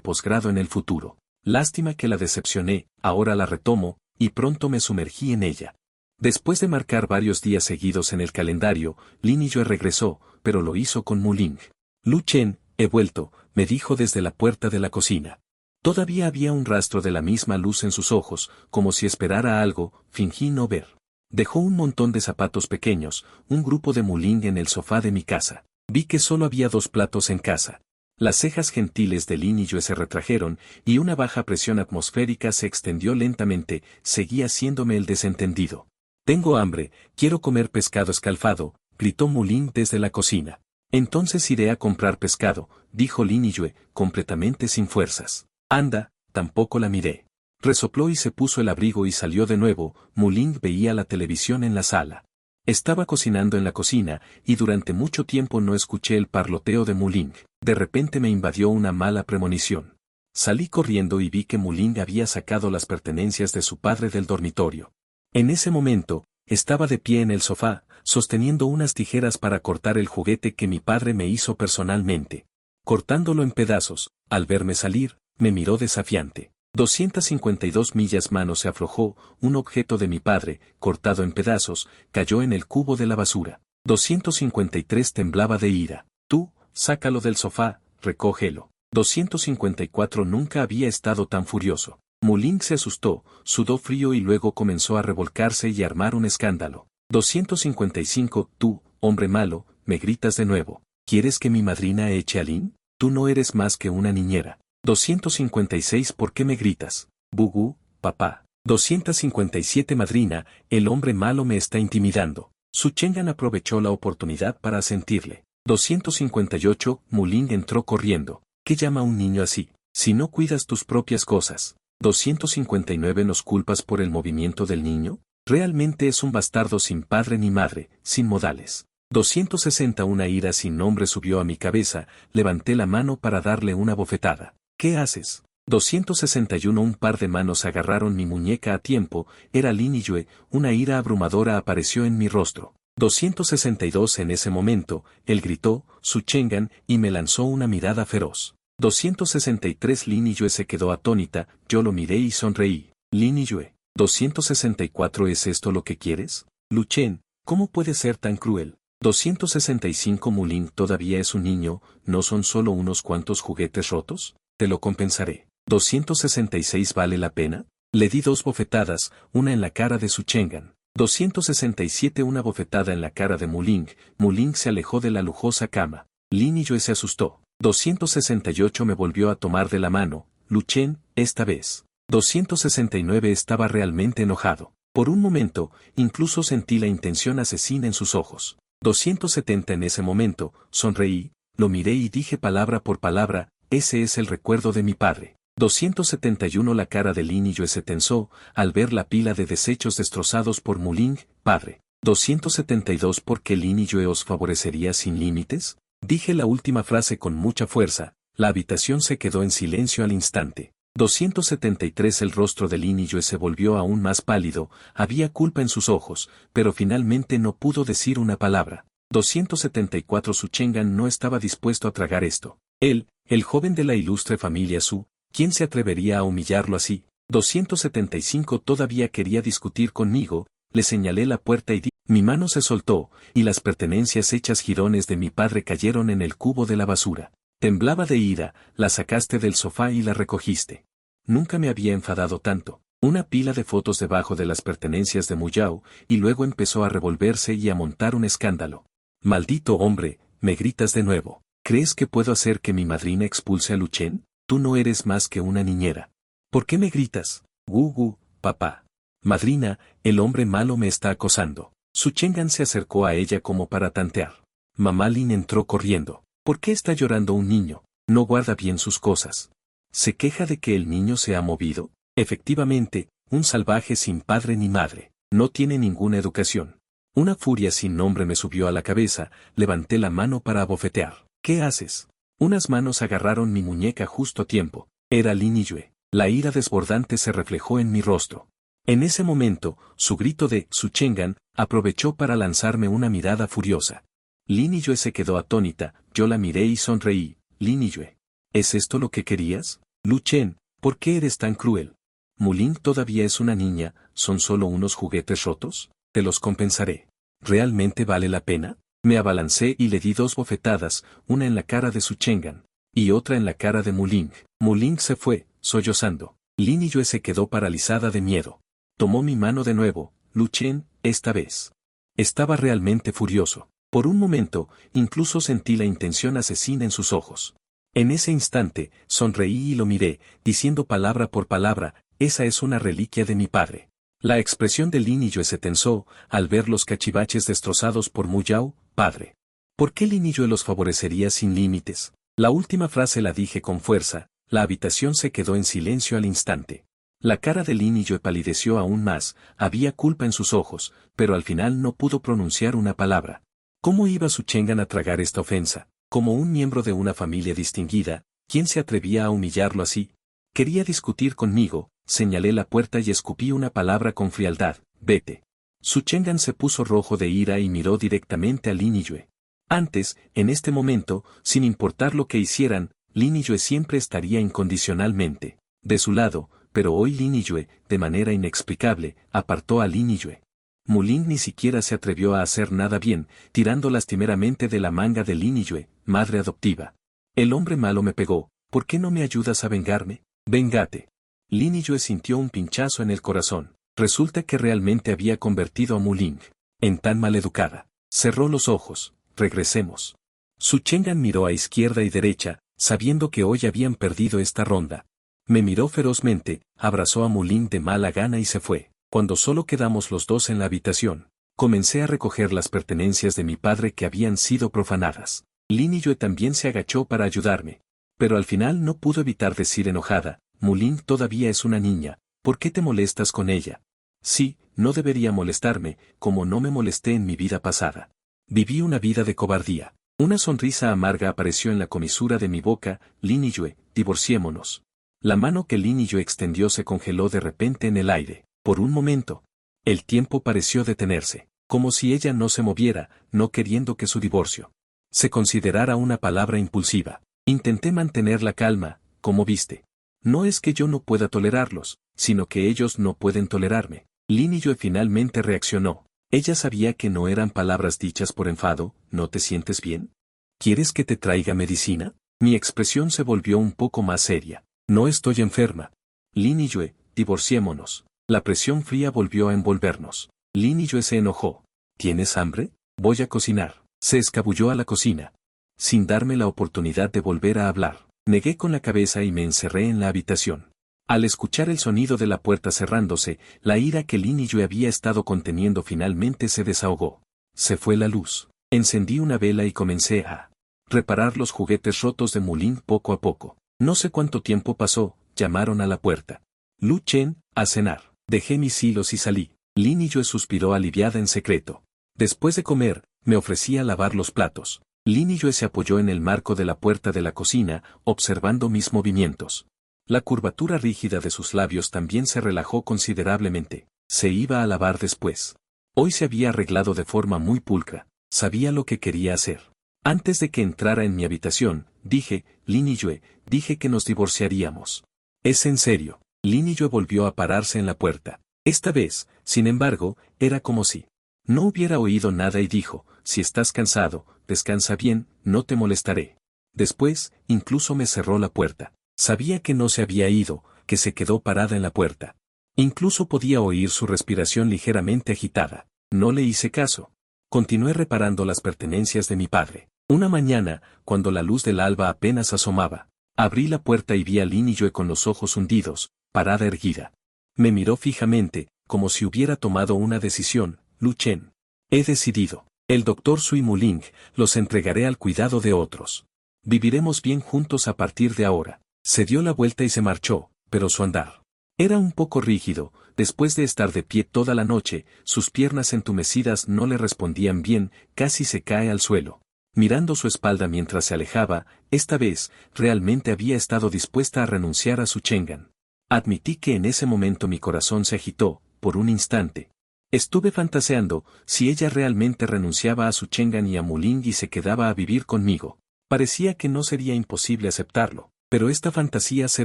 [SPEAKER 1] posgrado en el futuro. Lástima que la decepcioné, ahora la retomo, y pronto me sumergí en ella. Después de marcar varios días seguidos en el calendario, Lin Yue regresó, pero lo hizo con Muling. Luchen, he vuelto, me dijo desde la puerta de la cocina. Todavía había un rastro de la misma luz en sus ojos, como si esperara algo. Fingí no ver. Dejó un montón de zapatos pequeños, un grupo de Muling en el sofá de mi casa. Vi que solo había 2 platos en casa. Las cejas gentiles de Lin Yue se retrajeron, y una baja presión atmosférica se extendió lentamente. Seguía haciéndome el desentendido. Tengo hambre, quiero comer pescado escalfado, gritó Muling desde la cocina. Entonces iré a comprar pescado, dijo Lin Yue, completamente sin fuerzas. Anda, tampoco la miré. Resopló y se puso el abrigo y salió de nuevo. Muling veía la televisión en la sala. Estaba cocinando en la cocina, y durante mucho tiempo no escuché el parloteo de Muling. De repente me invadió una mala premonición. Salí corriendo y vi que Muling había sacado las pertenencias de su padre del dormitorio. En ese momento, estaba de pie en el sofá, sosteniendo unas tijeras para cortar el juguete que mi padre me hizo personalmente. Cortándolo en pedazos, al verme salir, me miró desafiante. 252 millas mano se aflojó, un objeto de mi padre, cortado en pedazos, cayó en el cubo de la basura. 253 temblaba de ira. Tú, sácalo del sofá, recógelo. 254 nunca había estado tan furioso. Muling se asustó, sudó frío y luego comenzó a revolcarse y armar un escándalo. 255, tú, hombre malo, me gritas de nuevo. ¿Quieres que mi madrina eche a Lin? Tú no eres más que una niñera. 256 ¿por qué me gritas? Bugu, papá. 257 madrina, el hombre malo me está intimidando. Su Chengan aprovechó la oportunidad para asentirle. 258 Muling entró corriendo. ¿Qué llama a un niño así? Si no cuidas tus propias cosas. 259 ¿nos culpas por el movimiento del niño? Realmente es un bastardo sin padre ni madre, sin modales. 260 una ira sin nombre subió a mi cabeza, levanté la mano para darle una bofetada. ¿Qué haces? 261 un par de manos agarraron mi muñeca a tiempo, era Lin Yue, una ira abrumadora apareció en mi rostro. 262 en ese momento, él gritó, su Chengan, y me lanzó una mirada feroz. 263 Lin Yue se quedó atónita, yo lo miré y sonreí. Lin Yue. 264 ¿es esto lo que quieres? Lu Chen, ¿cómo puede ser tan cruel? 265 Muling todavía es un niño, ¿no son solo unos cuantos juguetes rotos? Te lo compensaré. 266 ¿vale la pena? Le di 2 bofetadas, una en la cara de su Chengan. 267 una bofetada en la cara de Muling, Muling se alejó de la lujosa cama. Lin Yue se asustó. 268 me volvió a tomar de la mano, Lu Chen, esta vez. 269 estaba realmente enojado. Por un momento, incluso sentí la intención asesina en sus ojos. 270 en ese momento, sonreí, lo miré y dije palabra por palabra, ese es el recuerdo de mi padre. 271 la cara de Lin Yue se tensó, al ver la pila de desechos destrozados por Muling, padre. 272 ¿por qué Lin Yue os favorecería sin límites? Dije la última frase con mucha fuerza, la habitación se quedó en silencio al instante. 273 el rostro de Lin Yue se volvió aún más pálido, había culpa en sus ojos, pero finalmente no pudo decir una palabra. 274 Su Chengan no estaba dispuesto a tragar esto. Él, el joven de la ilustre familia Su, ¿quién se atrevería a humillarlo así? 275 todavía quería discutir conmigo, le señalé la puerta y mi mano se soltó, y las pertenencias hechas jirones de mi padre cayeron en el cubo de la basura. Temblaba de ira, la sacaste del sofá y la recogiste. Nunca me había enfadado tanto. Una pila de fotos debajo de las pertenencias de Muyao, y luego empezó a revolverse y a montar un escándalo. Maldito hombre, me gritas de nuevo. ¿Crees que puedo hacer que mi madrina expulse a Lu Chen? Tú no eres más que una niñera. ¿Por qué me gritas? Gu, papá. Madrina, el hombre malo me está acosando. Su Chengan se acercó a ella como para tantear. Mamá Lin entró corriendo. ¿Por qué está llorando un niño? No guarda bien sus cosas. ¿Se queja de que el niño se ha movido? Efectivamente, un salvaje sin padre ni madre. No tiene ninguna educación. Una furia sin nombre me subió a la cabeza, levanté la mano para abofetear. ¿Qué haces? Unas manos agarraron mi muñeca justo a tiempo. Era Lin Yue. La ira desbordante se reflejó en mi rostro. En ese momento, su grito de Su Chengan aprovechó para lanzarme una mirada furiosa. Lin Yue se quedó atónita, yo la miré y sonreí. Lin Yue. ¿Es esto lo que querías? Lu Chen, ¿por qué eres tan cruel? Muling todavía es una niña, ¿son solo unos juguetes rotos? Te los compensaré. ¿Realmente vale la pena? Me abalancé y le di 2 bofetadas, una en la cara de Su Chengan, y otra en la cara de Muling. Muling se fue, sollozando. Lin Yue se quedó paralizada de miedo. Tomó mi mano de nuevo, Lu Chen, esta vez. Estaba realmente furioso. Por un momento, incluso sentí la intención asesina en sus ojos. En ese instante, sonreí y lo miré, diciendo palabra por palabra, esa es una reliquia de mi padre. La expresión de Lin Yue se tensó, al ver los cachivaches destrozados por Muyao, padre. ¿Por qué Lin Yue los favorecería sin límites? La última frase la dije con fuerza, la habitación se quedó en silencio al instante. La cara de Lin Yue palideció aún más, había culpa en sus ojos, pero al final no pudo pronunciar una palabra. ¿Cómo iba Su Chengan a tragar esta ofensa? Como un miembro de una familia distinguida, ¿quién se atrevía a humillarlo así? Quería discutir conmigo, señalé la puerta y escupí una palabra con frialdad, vete. Su Chengan se puso rojo de ira y miró directamente a Lin Yue. Antes, en este momento, sin importar lo que hicieran, Lin Yue siempre estaría incondicionalmente de su lado, pero hoy Lin Yue, de manera inexplicable, apartó a Lin Yue. Muling ni siquiera se atrevió a hacer nada bien, tirando lastimeramente de la manga de Lin Yue, madre adoptiva. El hombre malo me pegó, ¿por qué no me ayudas a vengarme? Véngate. Lin Yue sintió un pinchazo en el corazón. Resulta que realmente había convertido a Muling en tan maleducada. Cerró los ojos. Regresemos. Su Chengan miró a izquierda y derecha, sabiendo que hoy habían perdido esta ronda. Me miró ferozmente, abrazó a Muling de mala gana y se fue. Cuando solo quedamos los dos en la habitación, comencé a recoger las pertenencias de mi padre que habían sido profanadas. Lin Yue también se agachó para ayudarme. Pero al final no pudo evitar decir enojada, Muling todavía es una niña, ¿por qué te molestas con ella? Sí, no debería molestarme, como no me molesté en mi vida pasada. Viví una vida de cobardía. Una sonrisa amarga apareció en la comisura de mi boca, Lin Yue, divorciémonos. La mano que Lin Yue extendió se congeló de repente en el aire. Por un momento, el tiempo pareció detenerse, como si ella no se moviera, no queriendo que su divorcio se considerara una palabra impulsiva. Intenté mantener la calma, como viste. No es que yo no pueda tolerarlos, sino que ellos no pueden tolerarme. Lin Yue finalmente reaccionó. Ella sabía que no eran palabras dichas por enfado, ¿no te sientes bien? ¿Quieres que te traiga medicina? Mi expresión se volvió un poco más seria. No estoy enferma. Lin Yue, divorciémonos. La presión fría volvió a envolvernos. Lin Yue se enojó. ¿Tienes hambre? Voy a cocinar. Se escabulló a la cocina. Sin darme la oportunidad de volver a hablar, negué con la cabeza y me encerré en la habitación. Al escuchar el sonido de la puerta cerrándose, la ira que Lin Yue había estado conteniendo finalmente se desahogó. Se fue la luz. Encendí una vela y comencé a reparar los juguetes rotos de Muling poco a poco. No sé cuánto tiempo pasó, llamaron a la puerta. Lu Chen, a cenar. Dejé mis hilos y salí. Lin Yue suspiró aliviada en secreto. Después de comer, me ofrecí a lavar los platos. Lin Yue se apoyó en el marco de la puerta de la cocina, observando mis movimientos. La curvatura rígida de sus labios también se relajó considerablemente. Se iba a lavar después. Hoy se había arreglado de forma muy pulcra. Sabía lo que quería hacer. Antes de que entrara en mi habitación, dije, Lin Yue, dije que nos divorciaríamos. ¿Es en serio? Lin Yue volvió a pararse en la puerta. Esta vez, sin embargo, era como si no hubiera oído nada y dijo, si estás cansado, descansa bien, no te molestaré. Después, incluso me cerró la puerta. Sabía que no se había ido, que se quedó parada en la puerta. Incluso podía oír su respiración ligeramente agitada. No le hice caso. Continué reparando las pertenencias de mi padre. Una mañana, cuando la luz del alba apenas asomaba, abrí la puerta y vi a Lin Yue con los ojos hundidos, parada erguida. Me miró fijamente, como si hubiera tomado una decisión. Lu Chen. He decidido. El doctor Sui Muling, los entregaré al cuidado de otros. Viviremos bien juntos a partir de ahora. Se dio la vuelta y se marchó, pero su andar era un poco rígido. Después de estar de pie toda la noche, sus piernas entumecidas no le respondían bien, casi se cae al suelo. Mirando su espalda mientras se alejaba, esta vez, realmente había estado dispuesta a renunciar a su Chengan. Admití que en ese momento mi corazón se agitó, por un instante. Estuve fantaseando, si ella realmente renunciaba a su Chengan y a Muling y se quedaba a vivir conmigo. Parecía que no sería imposible aceptarlo, pero esta fantasía se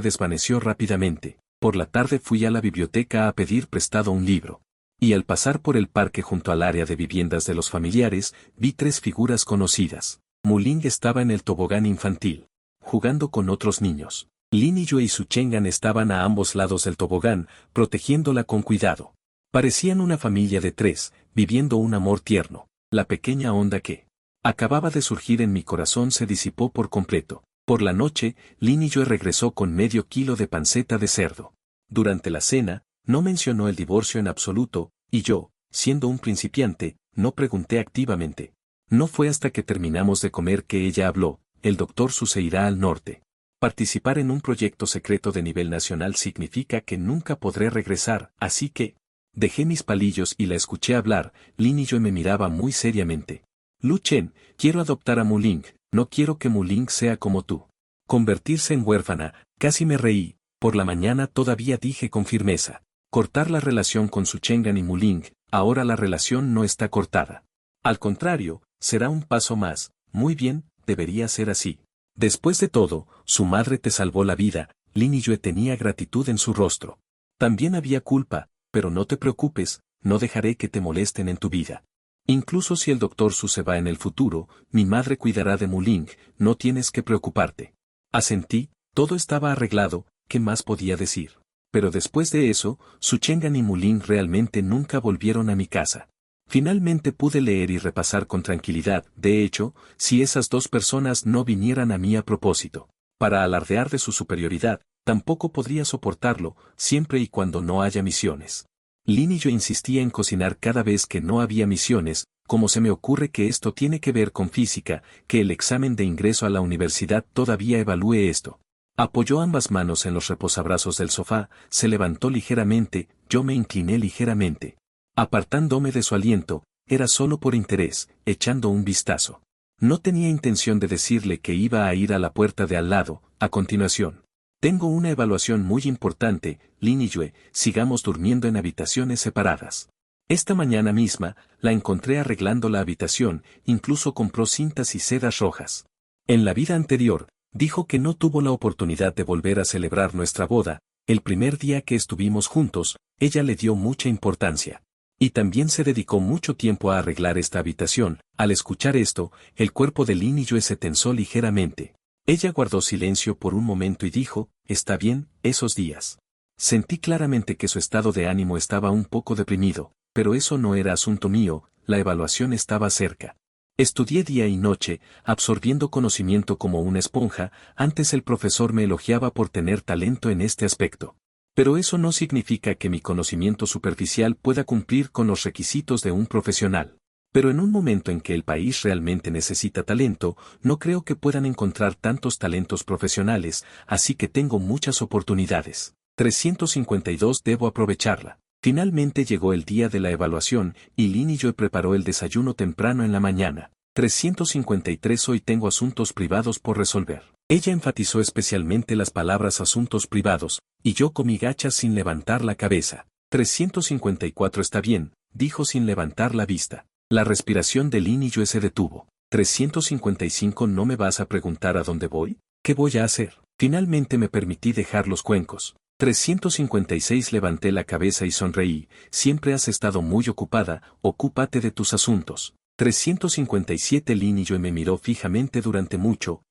[SPEAKER 1] desvaneció rápidamente. Por la tarde fui a la biblioteca a pedir prestado un libro. Y al pasar por el parque junto al área de viviendas de los familiares, vi 3 figuras conocidas. Muling estaba en el tobogán infantil, jugando con otros niños. Lin Yue y su Chengan estaban a ambos lados del tobogán, protegiéndola con cuidado. Parecían una familia de 3, viviendo un amor tierno. La pequeña onda que acababa de surgir en mi corazón se disipó por completo. Por la noche, Lin Yue regresó con medio kilo de panceta de cerdo. Durante la cena, no mencionó el divorcio en absoluto, y yo, siendo un principiante, no pregunté activamente. No fue hasta que terminamos de comer que ella habló, el doctor Su se irá al norte. Participar en un proyecto secreto de nivel nacional significa que nunca podré regresar, así que dejé mis palillos y la escuché hablar. Lin Yue me miraba muy seriamente. Lu Chen, quiero adoptar a Muling, no quiero que Muling sea como tú. Convertirse en huérfana, casi me reí, Por la mañana todavía dije con firmeza. Cortar la relación con Suchengan y Muling, ahora la relación no está cortada. Al contrario, será un paso más, muy bien, debería ser así. Después de todo, su madre te salvó la vida, Lin Yue tenía gratitud en su rostro. También había culpa, pero no te preocupes, no dejaré que te molesten en tu vida. Incluso si el doctor Su se va en el futuro, mi madre cuidará de Muling, no tienes que preocuparte. Asentí, todo estaba arreglado, ¿qué más podía decir? Pero después de eso, Suchengan y Muling realmente nunca volvieron a mi casa. Finalmente pude leer y repasar con tranquilidad, de hecho, si esas dos personas no vinieran a mí a propósito, para alardear de su superioridad, tampoco podría soportarlo, siempre y cuando no haya misiones. Lin y yo insistía en cocinar cada vez que no había misiones, como se me ocurre que esto tiene que ver con física, que el examen de ingreso a la universidad todavía evalúe esto. Apoyó ambas manos en los reposabrazos del sofá, se levantó ligeramente, yo me incliné ligeramente. Apartándome de su aliento, era solo por interés, echando un vistazo. No tenía intención de decirle que iba a ir a la puerta de al lado, a continuación. Tengo una evaluación muy importante, Lin y Yue, sigamos durmiendo en habitaciones separadas. Esta mañana misma, la encontré arreglando la habitación, incluso compró cintas y sedas rojas. En la vida anterior, dijo que no tuvo la oportunidad de volver a celebrar nuestra boda, el primer día que estuvimos juntos, ella le dio mucha importancia. Y también se dedicó mucho tiempo a arreglar esta habitación. Al escuchar esto, el cuerpo de Lin y Yue se tensó ligeramente. Ella guardó silencio por un momento y dijo, está bien, esos días. Sentí claramente que su estado de ánimo estaba un poco deprimido, pero eso no era asunto mío, la evaluación estaba cerca. Estudié día y noche, absorbiendo conocimiento como una esponja, antes el profesor me elogiaba por tener talento en este aspecto. Pero eso no significa que mi conocimiento superficial pueda cumplir con los requisitos de un profesional. Pero en un momento en que el país realmente necesita talento, no creo que puedan encontrar tantos talentos profesionales, así que tengo muchas oportunidades. 352 debo aprovecharla. Finalmente llegó el día de la evaluación, y Lin y yo preparó el desayuno temprano en la mañana. 353 hoy tengo asuntos privados por resolver. Ella enfatizó especialmente las palabras asuntos privados, y yo comí gachas sin levantar la cabeza. 354 está bien, dijo sin levantar la vista. La respiración de Lin y yo se detuvo. 355 ¿no me vas a preguntar a dónde voy? ¿Qué voy a hacer? Finalmente me permití dejar los cuencos. 356 levanté la cabeza y sonreí, siempre has estado muy ocupada, ocúpate de tus asuntos. 357 Lin y yo me miró fijamente durante mucho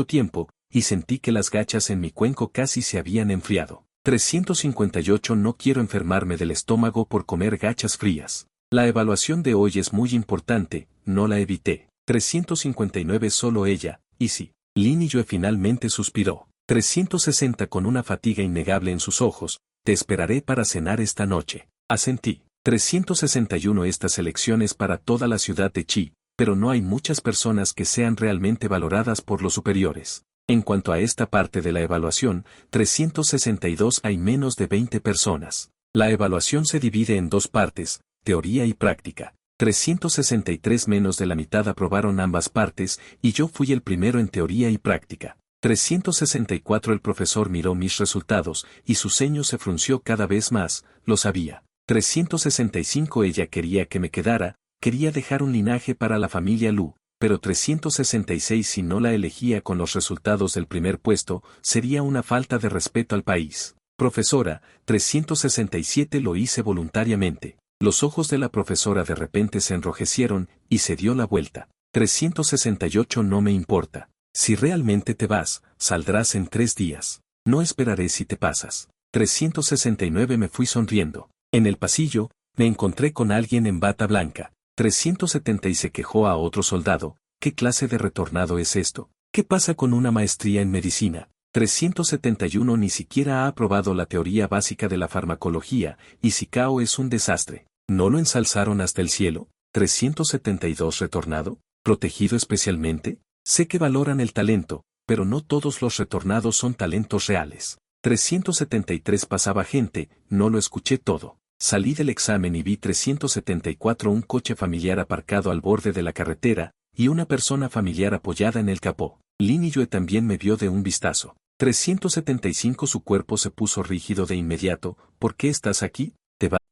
[SPEAKER 1] tiempo, y sentí que las gachas en mi cuenco casi se habían enfriado. 358 no quiero enfermarme del estómago por comer gachas frías. La evaluación de hoy es muy importante, no la evité. 359 solo ella, y sí. Lin y yo finalmente suspiró. 360 con una fatiga innegable en sus ojos, te esperaré para cenar esta noche. Asentí. 361 estas elecciones para toda la ciudad de Chi, pero no hay muchas personas que sean realmente valoradas por los superiores. En cuanto a esta parte de la evaluación, 362 hay menos de 20 personas. La evaluación se divide en dos partes, teoría y práctica. 363 menos de la mitad aprobaron ambas partes, y yo fui el primero en teoría y práctica. 364 el profesor miró mis resultados, y su ceño se frunció cada vez más, lo sabía. 365 ella quería que me quedara, quería dejar un linaje para la familia Lu, pero 366 si no la elegía con los resultados del primer puesto, sería una falta de respeto al país. Profesora, 367 lo hice voluntariamente. Los ojos de la profesora de repente se enrojecieron, y se dio la vuelta. 368 no me importa. Si realmente te vas, saldrás en 3 días. No esperaré si te pasas. 369 me fui sonriendo. En el pasillo, me encontré con alguien en bata blanca. 370 y se quejó a otro soldado. ¿Qué clase de retornado es esto? ¿Qué pasa con una maestría en medicina? 371 ni siquiera ha aprobado la teoría básica de la farmacología, y Sicao es un desastre. ¿No lo ensalzaron hasta el cielo? 372 retornado, protegido especialmente. Sé que valoran el talento, pero no todos los retornados son talentos reales. 373 pasaba gente, no lo escuché todo. Salí del examen y vi 374 un coche familiar aparcado al borde de la carretera, y una persona familiar apoyada en el capó. Lin y yo también me vio de un vistazo. 375 Su cuerpo se puso rígido de inmediato. ¿Por qué estás aquí?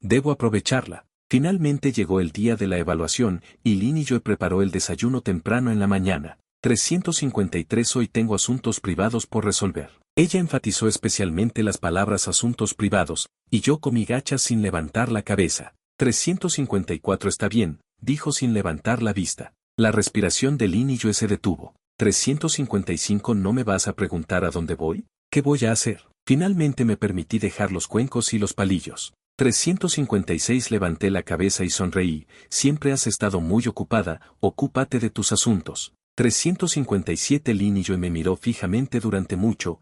[SPEAKER 1] Debo aprovecharla. Finalmente llegó el día de la evaluación, y Lin y yo preparó el desayuno temprano en la mañana. 353 Hoy tengo asuntos privados por resolver. Ella enfatizó especialmente las palabras asuntos privados, y yo comí gachas sin levantar la cabeza. 354 Está bien, dijo sin levantar la vista. La respiración de Lin y yo se detuvo. 355 ¿No me vas a preguntar a dónde voy? ¿Qué voy a hacer? Finalmente me permití dejar los cuencos y los palillos. 356 Levanté la cabeza y sonreí. Siempre has estado muy ocupada, ocúpate de tus asuntos. 357 Lin y yo me miró fijamente durante mucho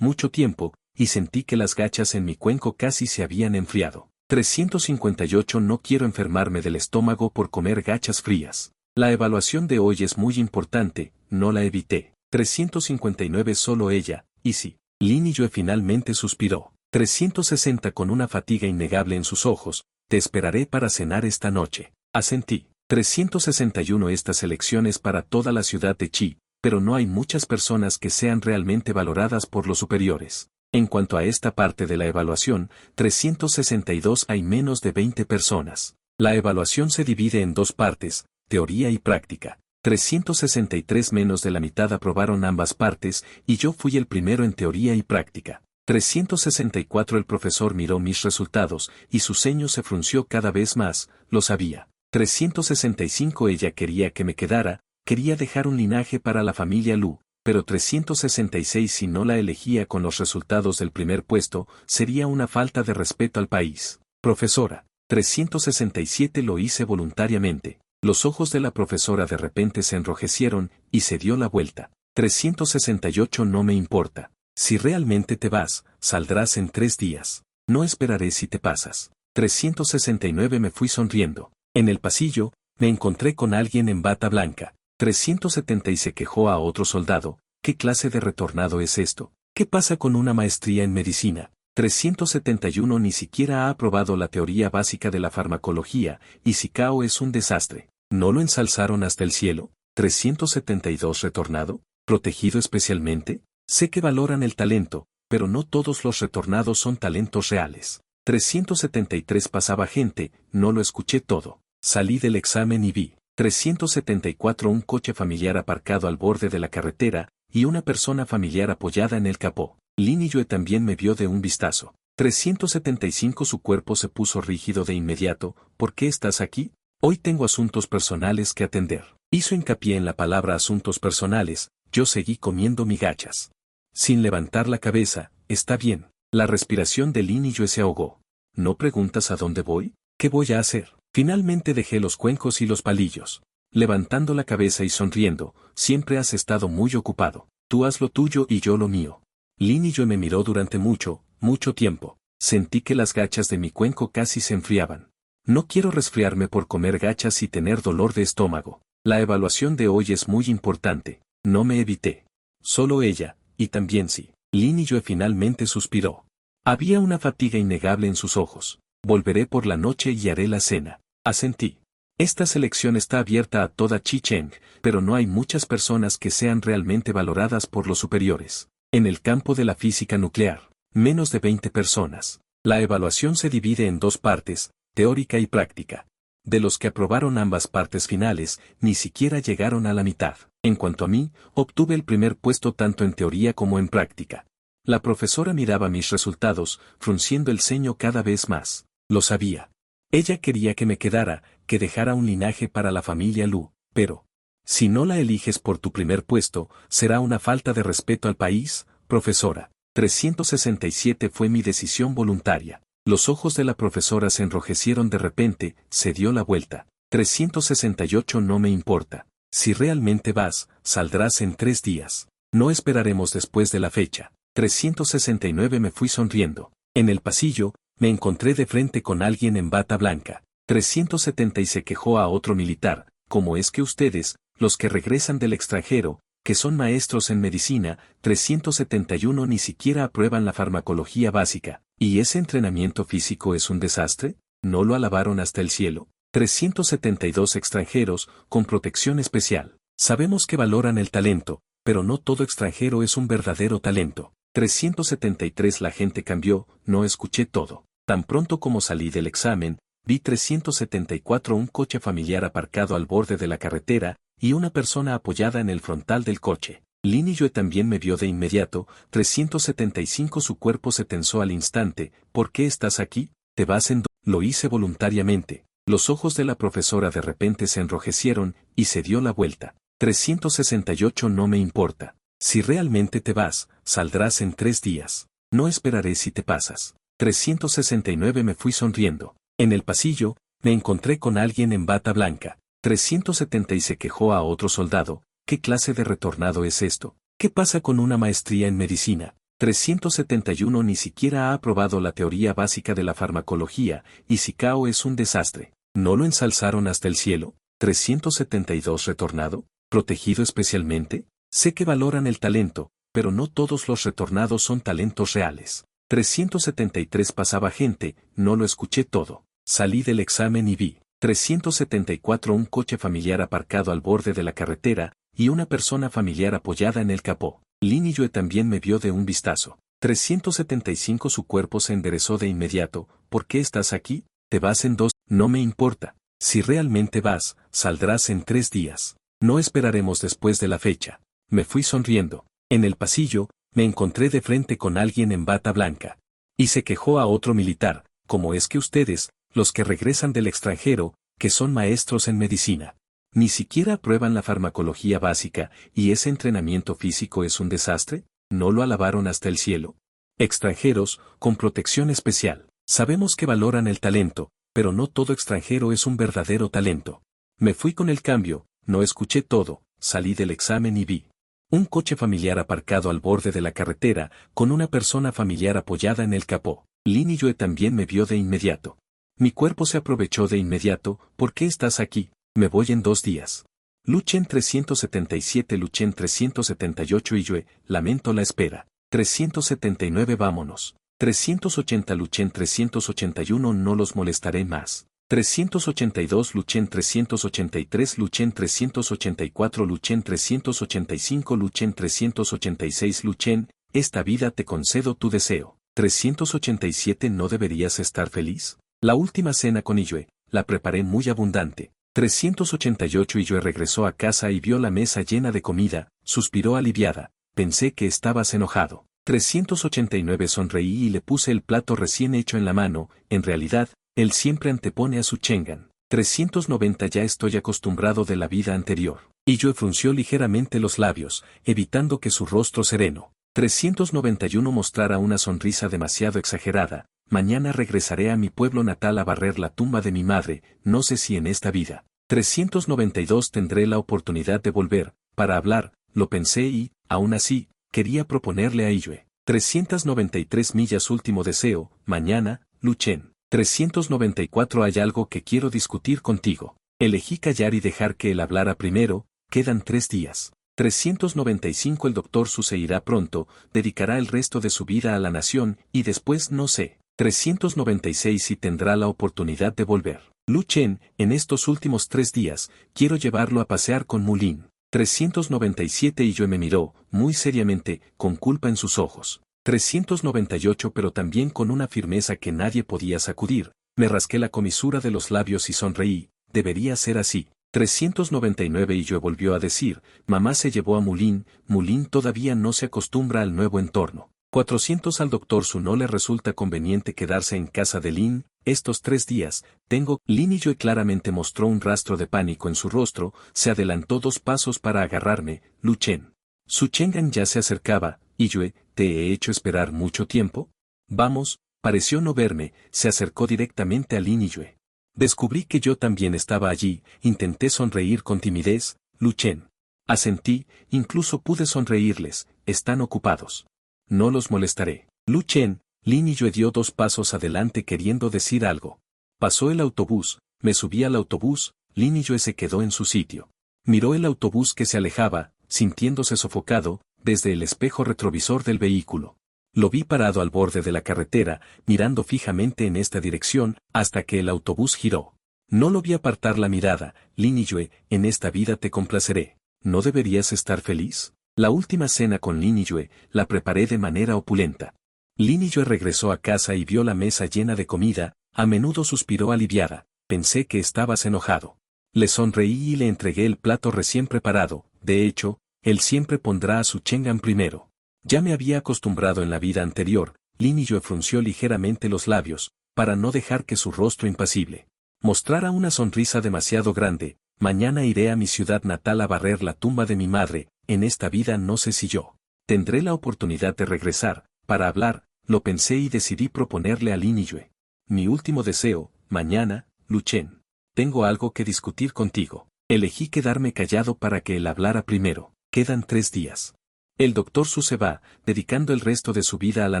[SPEAKER 1] tiempo, y sentí que las gachas en mi cuenco casi se habían enfriado. 358 No quiero enfermarme del estómago por comer gachas frías. La evaluación de hoy es muy importante, no la evité. 359 Solo ella, y sí. Lin y yo finalmente suspiró. 360 Con una fatiga innegable en sus ojos, te esperaré para cenar esta noche. Asentí. 361 Estas elecciones para toda la ciudad de Chi, pero no hay muchas personas que sean realmente valoradas por los superiores. En cuanto a esta parte de la evaluación, 362 hay menos de 20 personas. La evaluación se divide en dos partes, teoría y práctica. 363 Menos de la mitad aprobaron ambas partes, y yo fui el primero en teoría y práctica. 364 El profesor miró mis resultados, y su ceño se frunció cada vez más, lo sabía. 365 Ella quería que me quedara, quería dejar un linaje para la familia Lu, pero 366 Si no la elegía con los resultados del primer puesto, sería una falta de respeto al país. Profesora. 367 Lo hice voluntariamente. Los ojos de la profesora de repente se enrojecieron, y se dio la vuelta. 368 No me importa. Si realmente te vas, saldrás en 3 días. No esperaré si te pasas. 369 Me fui sonriendo. En el pasillo, me encontré con alguien en bata blanca. 370 Y se quejó a otro soldado. ¿Qué clase de retornado es esto? ¿Qué pasa con una maestría en medicina? 371 Ni siquiera ha aprobado la teoría básica de la farmacología, y Sicao es un desastre. ¿No lo ensalzaron hasta el cielo? 372 Retornado, protegido especialmente. Sé que valoran el talento, pero no todos los retornados son talentos reales. 373 Pasaba gente, no lo escuché todo. Salí del examen y vi. 374 Un coche familiar aparcado al borde de la carretera, y una persona familiar apoyada en el capó. Lin y Yue también me vio de un vistazo. 375 Su cuerpo se puso rígido de inmediato. ¿Por qué estás aquí? Hoy tengo asuntos personales que atender. Hizo hincapié en la palabra asuntos personales. Yo seguí comiendo migachas. Sin levantar la cabeza. Está bien. La respiración de Lin y Yue se ahogó. ¿No preguntas a dónde voy? ¿Qué voy a hacer? Finalmente dejé los cuencos y los palillos. Levantando la cabeza y sonriendo, siempre has estado muy ocupado. Tú haz lo tuyo y yo lo mío. Lin y Yue me miró durante mucho tiempo. Sentí que las gachas de mi cuenco casi se enfriaban. No quiero resfriarme por comer gachas y tener dolor de estómago. La evaluación de hoy es muy importante. No me evité. Solo ella, y también sí. Lin y Yue finalmente suspiró. Había una fatiga innegable en sus ojos. Volveré por la noche y haré la cena. Asentí. Esta selección está abierta a toda Chi-Cheng, pero no hay muchas personas que sean realmente valoradas por los superiores. En el campo de la física nuclear, menos de 20 personas. La evaluación se divide en dos partes, teórica y práctica. De los que aprobaron ambas partes finales, ni siquiera llegaron a la mitad. En cuanto a mí, obtuve el primer puesto tanto en teoría como en práctica. La profesora miraba mis resultados, frunciendo el ceño cada vez más. Lo sabía. Ella quería que me quedara, que dejara un linaje para la familia Lu, pero, si no la eliges por tu primer puesto, será una falta de respeto al país, profesora. 367 Fue mi decisión voluntaria. Los ojos de la profesora se enrojecieron de repente, se dio la vuelta. 368 No me importa. Si realmente vas, saldrás en 3 días. No esperaremos después de la fecha. 369 Me fui sonriendo. En el pasillo, me encontré de frente con alguien en bata blanca. 370 Y se quejó a otro militar. ¿Cómo es que ustedes, los que regresan del extranjero, que son maestros en medicina, 371 ni siquiera aprueban la farmacología básica, y ese entrenamiento físico es un desastre? ¿No lo alabaron hasta el cielo? 372 extranjeros, con protección especial. Sabemos que valoran el talento, pero no todo extranjero es un verdadero talento. 373 La gente cambió, no escuché todo. Tan pronto como salí del examen, vi 374 un coche familiar aparcado al borde de la carretera, y una persona apoyada en el frontal del coche. Lin Yue también me vio de inmediato. 375 Su cuerpo se tensó al instante. ¿Por qué estás aquí? ¿Te vas en Lo hice voluntariamente. Los ojos de la profesora de repente se enrojecieron, y se dio la vuelta. 368 No me importa. Si realmente te vas, saldrás en 3 días. No esperaré si te pasas. 369 Me fui sonriendo. En el pasillo, me encontré con alguien en bata blanca. 370 Y se quejó a otro soldado. ¿Qué clase de retornado es esto? ¿Qué pasa con una maestría en medicina? 371 Ni siquiera ha aprobado la teoría básica de la farmacología, y si Cao es un desastre. ¿No lo ensalzaron hasta el cielo? 372 Retornado, protegido especialmente. Sé que valoran el talento, pero no todos los retornados son talentos reales. 373 Pasaba gente, no lo escuché todo. Salí del examen y vi. 374 Un coche familiar aparcado al borde de la carretera, y una persona familiar apoyada en el capó. Lin Yue también me vio de un vistazo. 375 Su cuerpo se enderezó de inmediato. ¿Por qué estás aquí? Te vas en 2. No me importa. Si realmente vas, saldrás en 3 días. No esperaremos después de la fecha. Me fui sonriendo. En el pasillo, me encontré de frente con alguien en bata blanca. Y se quejó a otro militar. ¿Cómo es que ustedes, los que regresan del extranjero, que son maestros en medicina, ni siquiera aprueban la farmacología básica, y ese entrenamiento físico es un desastre? ¿No lo alabaron hasta el cielo? Extranjeros, con protección especial. Sabemos que valoran el talento, pero no todo extranjero es un verdadero talento. Me fui con el cambio, no escuché todo, salí del examen y vi. Un coche familiar aparcado al borde de la carretera, con una persona familiar apoyada en el capó. Lin Yue también me vio de inmediato. Mi cuerpo se aprovechó de inmediato. ¿Por qué estás aquí? Me voy en 2 días. Luchen 377 Luchen 378 Yue, lamento la espera. 379 Vámonos. 380 Luchen 381 No los molestaré más. 382 Luchen 383 Luchen 384 Luchen 385 Luchen 386 Luchen, esta vida te concedo tu deseo. 387 ¿No deberías estar feliz? La última cena con Yue, la preparé muy abundante. 388 Yue regresó a casa y vio la mesa llena de comida, suspiró aliviada. Pensé que estabas enojado. 389 Sonreí y le puse el plato recién hecho en la mano. En realidad, él siempre antepone a su Chang'an. 390 Ya estoy acostumbrado de la vida anterior. Yue frunció ligeramente los labios, evitando que su rostro sereno. 391 Mostrara una sonrisa demasiado exagerada. Mañana regresaré a mi pueblo natal a barrer la tumba de mi madre, no sé si en esta vida. 392 Tendré la oportunidad de volver, para hablar, lo pensé y, aún así, quería proponerle a Yue. 393 Millas Último deseo, mañana, Luchen. 394 Hay algo que quiero discutir contigo. Elegí callar y dejar que él hablara primero, quedan 3 días. 395 El doctor Su se irá pronto, dedicará el resto de su vida a la nación, y después no sé. 396 Si tendrá la oportunidad de volver. Luchen, en estos últimos 3 días, quiero llevarlo a pasear con Mulin. 397 Yue me miró, muy seriamente, con culpa en sus ojos. 398 Pero también con una firmeza que nadie podía sacudir. Me rasqué la comisura de los labios y sonreí. Debería ser así. 399 Yue volvió a decir, mamá se llevó a Mulin, Mulin todavía no se acostumbra al nuevo entorno. 400 Al doctor Su no le resulta conveniente quedarse en casa de Lin, estos 3 días, tengo. Lin Yue claramente mostró un rastro de pánico en su rostro, se adelantó 2 pasos para agarrarme. Luchen. Su Chang'an ya se acercaba. Yue, ¿te he hecho esperar mucho tiempo? Vamos, pareció no verme, se acercó directamente a Lin Yue. Descubrí que yo también estaba allí, intenté sonreír con timidez. Luchen. Asentí, incluso pude sonreírles, están ocupados. No los molestaré. Luchen. Lin Yue dio 2 pasos adelante queriendo decir algo. Pasó el autobús, me subí al autobús. Lin Yue se quedó en su sitio. Miró el autobús que se alejaba, sintiéndose sofocado, desde el espejo retrovisor del vehículo. Lo vi parado al borde de la carretera, mirando fijamente en esta dirección, hasta que el autobús giró. No lo vi apartar la mirada. Lin Yue, en esta vida te complaceré. ¿No deberías estar feliz? La última cena con Lin Yue la preparé de manera opulenta. Lin Yue regresó a casa y vio la mesa llena de comida, a menudo suspiró aliviada, pensé que estabas enojado. Le sonreí y le entregué el plato recién preparado, de hecho, él siempre pondrá a su Chang'an primero. Ya me había acostumbrado en la vida anterior, Lin Yue frunció ligeramente los labios, para no dejar que su rostro impasible mostrara una sonrisa demasiado grande. Mañana iré a mi ciudad natal a barrer la tumba de mi madre, en esta vida no sé si yo tendré la oportunidad de regresar, para hablar, lo pensé y decidí proponerle a Lin Yue. Mi último deseo, mañana, Lu Chen. Tengo algo que discutir contigo. Elegí quedarme callado para que él hablara primero. Quedan 3 días. El doctor Su se va, dedicando el resto de su vida a la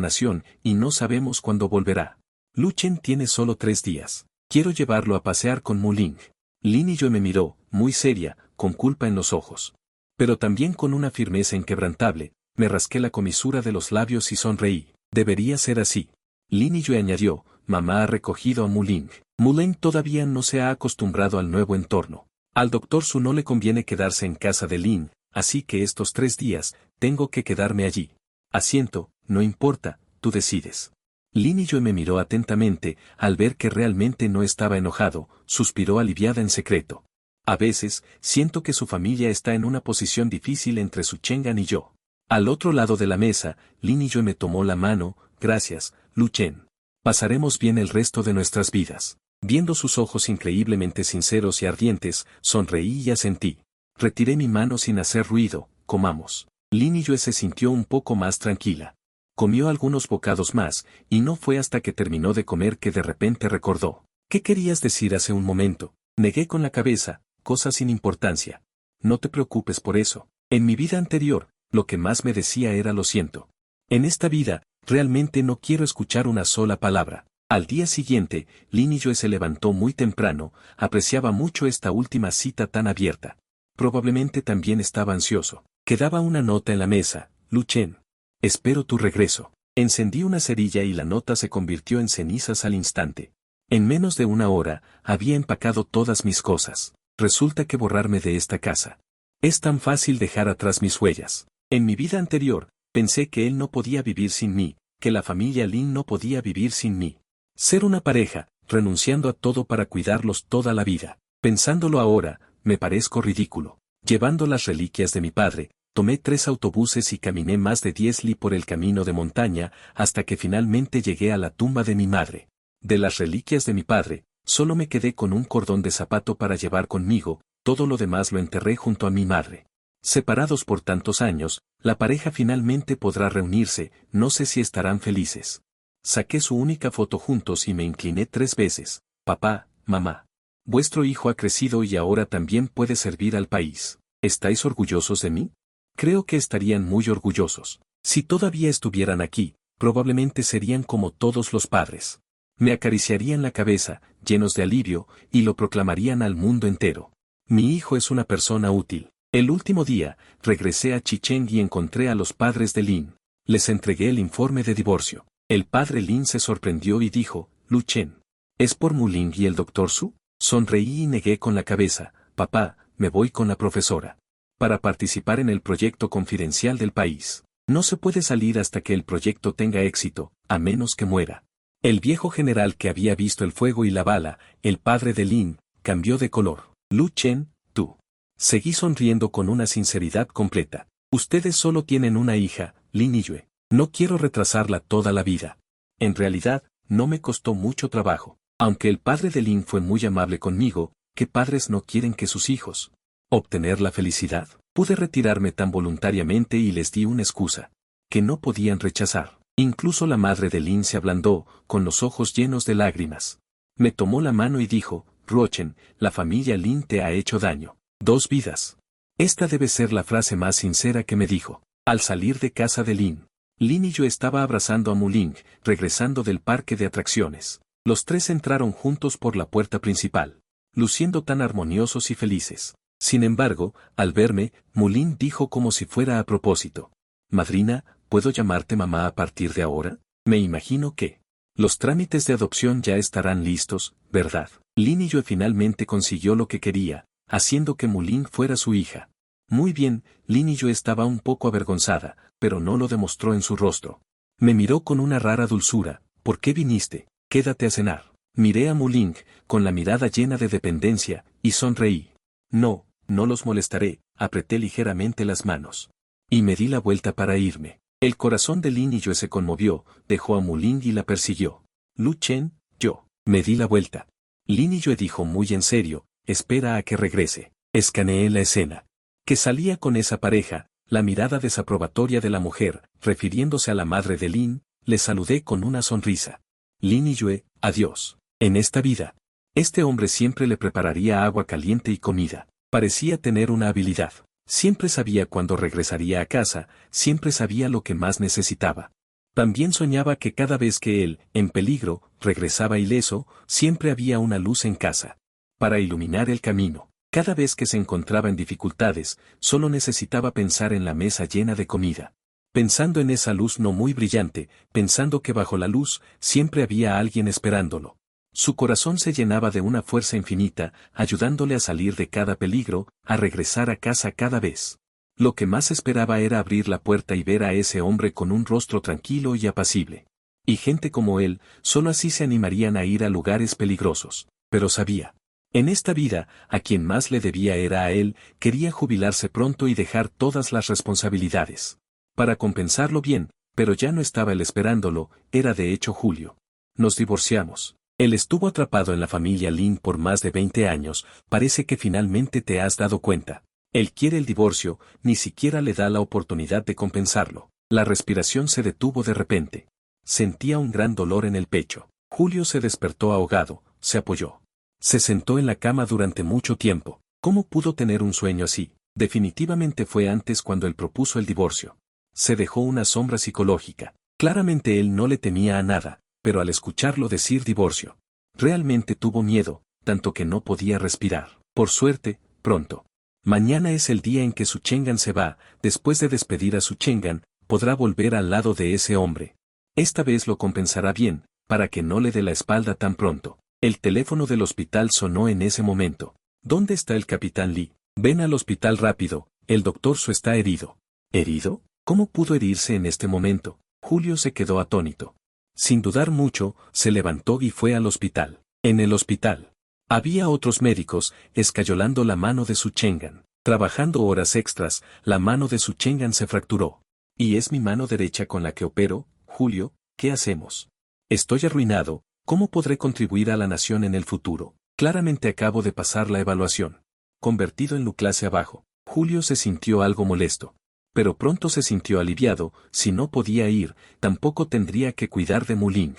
[SPEAKER 1] nación, y no sabemos cuándo volverá. Lu Chen tiene solo 3 días. Quiero llevarlo a pasear con Mu Ling. Lin Yue me miró, muy seria, con culpa en los ojos. Pero también con una firmeza inquebrantable, me rasqué la comisura de los labios y sonreí. Debería ser así. Lin Yue añadió, mamá ha recogido a Mu Ling. Mu Ling todavía no se ha acostumbrado al nuevo entorno. Al doctor Su no le conviene quedarse en casa de Lin, así que estos 3 días, tengo que quedarme allí. Asiento, no importa, tú decides. Lin Yue me miró atentamente, al ver que realmente no estaba enojado, suspiró aliviada en secreto. A veces, siento que su familia está en una posición difícil entre su Chang'an y yo. Al otro lado de la mesa, Lin Yue me tomó la mano, gracias, Lu Chen. Pasaremos bien el resto de nuestras vidas. Viendo sus ojos increíblemente sinceros y ardientes, sonreí y asentí. Retiré mi mano sin hacer ruido, comamos. Lin Yue se sintió un poco más tranquila. Comió algunos bocados más, y no fue hasta que terminó de comer que de repente recordó. ¿Qué querías decir hace un momento? Negué con la cabeza, cosa sin importancia. No te preocupes por eso. En mi vida anterior, lo que más me decía era lo siento. En esta vida, realmente no quiero escuchar una sola palabra. Al día siguiente, Lin Yue se levantó muy temprano, apreciaba mucho esta última cita tan abierta. Probablemente también estaba ansioso. Quedaba una nota en la mesa, Lu Chen. Espero tu regreso. Encendí una cerilla y la nota se convirtió en cenizas al instante. En menos de una hora, había empacado todas mis cosas. Resulta que borrarme de esta casa. Es tan fácil dejar atrás mis huellas. En mi vida anterior, pensé que él no podía vivir sin mí, que la familia Lin no podía vivir sin mí. Ser una pareja, renunciando a todo para cuidarlos toda la vida. Pensándolo ahora, me parezco ridículo. Llevando las reliquias de mi padre, tomé 3 autobuses y caminé más de 10 li por el camino de montaña, hasta que finalmente llegué a la tumba de mi madre. De las reliquias de mi padre, solo me quedé con un cordón de zapato para llevar conmigo, todo lo demás lo enterré junto a mi madre. Separados por tantos años, la pareja finalmente podrá reunirse, no sé si estarán felices. Saqué su única foto juntos y me incliné 3 veces. Papá, mamá. Vuestro hijo ha crecido y ahora también puede servir al país. ¿Estáis orgullosos de mí? Creo que estarían muy orgullosos. Si todavía estuvieran aquí, probablemente serían como todos los padres. Me acariciarían la cabeza, llenos de alivio, y lo proclamarían al mundo entero. Mi hijo es una persona útil. El último día, regresé a Chicheng y encontré a los padres de Lin. Les entregué el informe de divorcio. El padre Lin se sorprendió y dijo, Lu Chen. ¿Es por Mu Ling y el doctor Su? Sonreí y negué con la cabeza, papá, me voy con la profesora. Para participar en el proyecto confidencial del país. No se puede salir hasta que el proyecto tenga éxito, a menos que muera. El viejo general que había visto el fuego y la bala, el padre de Lin, cambió de color. Lu Chen, tú. Seguí sonriendo con una sinceridad completa. Ustedes solo tienen una hija, Lin Yue. No quiero retrasarla toda la vida. En realidad, no me costó mucho trabajo. Aunque el padre de Lin fue muy amable conmigo, ¿qué padres no quieren que sus hijos obtener la felicidad? Pude retirarme tan voluntariamente y les di una excusa que no podían rechazar. Incluso la madre de Lin se ablandó, con los ojos llenos de lágrimas. Me tomó la mano y dijo, Ruochen, la familia Lin te ha hecho daño. 2 vidas. Esta debe ser la frase más sincera que me dijo. Al salir de casa de Lin, Lin y yo estaba abrazando a Mu Ling, regresando del parque de atracciones. Los 3 entraron juntos por la puerta principal, luciendo tan armoniosos y felices. Sin embargo, al verme, Mu Ling dijo como si fuera a propósito. Madrina, ¿puedo llamarte mamá a partir de ahora? Me imagino que los trámites de adopción ya estarán listos, ¿verdad? Lin y yo finalmente consiguió lo que quería, haciendo que Mu Ling fuera su hija. Muy bien, Lin Yue estaba un poco avergonzada, pero no lo demostró en su rostro. Me miró con una rara dulzura. ¿Por qué viniste? Quédate a cenar. Miré a Muling, con la mirada llena de dependencia, y sonreí. No, no los molestaré, apreté ligeramente las manos. Y me di la vuelta para irme. El corazón de Lin Yue se conmovió, dejó a Muling y la persiguió. Lu Chen, yo. Me di la vuelta. Lin Yue dijo muy en serio, espera a que regrese. Escaneé la escena. Que salía con esa pareja, la mirada desaprobatoria de la mujer, refiriéndose a la madre de Lin, le saludé con una sonrisa. Lin Yue, adiós. En esta vida, este hombre siempre le prepararía agua caliente y comida. Parecía tener una habilidad. Siempre sabía cuándo regresaría a casa, siempre sabía lo que más necesitaba. También soñaba que cada vez que él, en peligro, regresaba ileso, siempre había una luz en casa. Para iluminar el camino. Cada vez que se encontraba en dificultades, solo necesitaba pensar en la mesa llena de comida. Pensando en esa luz no muy brillante, pensando que bajo la luz siempre había alguien esperándolo. Su corazón se llenaba de una fuerza infinita, ayudándole a salir de cada peligro, a regresar a casa cada vez. Lo que más esperaba era abrir la puerta y ver a ese hombre con un rostro tranquilo y apacible. Y gente como él, solo así se animarían a ir a lugares peligrosos. Pero sabía. En esta vida, a quien más le debía era a él, quería jubilarse pronto y dejar todas las responsabilidades. Para compensarlo bien, pero ya no estaba él esperándolo, era de hecho Julio. Nos divorciamos. Él estuvo atrapado en la familia Lin por más de 20 años, parece que finalmente te has dado cuenta. Él quiere el divorcio, ni siquiera le da la oportunidad de compensarlo. La respiración se detuvo de repente. Sentía un gran dolor en el pecho. Julio se despertó ahogado, se apoyó. Se sentó en la cama durante mucho tiempo. ¿Cómo pudo tener un sueño así? Definitivamente fue antes cuando él propuso el divorcio. Se dejó una sombra psicológica. Claramente él no le temía a nada, pero al escucharlo decir divorcio, realmente tuvo miedo, tanto que no podía respirar. Por suerte, pronto. Mañana es el día en que Su Chengan se va, después de despedir a Su Chengan, podrá volver al lado de ese hombre. Esta vez lo compensará bien, para que no le dé la espalda tan pronto. El teléfono del hospital sonó en ese momento. ¿Dónde está el capitán Lee? Ven al hospital rápido, el doctor Su está herido. ¿Herido? ¿Cómo pudo herirse en este momento? Julio se quedó atónito. Sin dudar mucho, se levantó y fue al hospital. En el hospital. Había otros médicos, escayolando la mano de Su Chengan. Trabajando horas extras, la mano de Su Chengan se fracturó. Y es mi mano derecha con la que opero, Julio, ¿qué hacemos? Estoy arruinado, ¿cómo podré contribuir a la nación en el futuro? Claramente acabo de pasar la evaluación. Convertido en Lu clase abajo, Julio se sintió algo molesto. Pero pronto se sintió aliviado, si no podía ir, tampoco tendría que cuidar de Muling.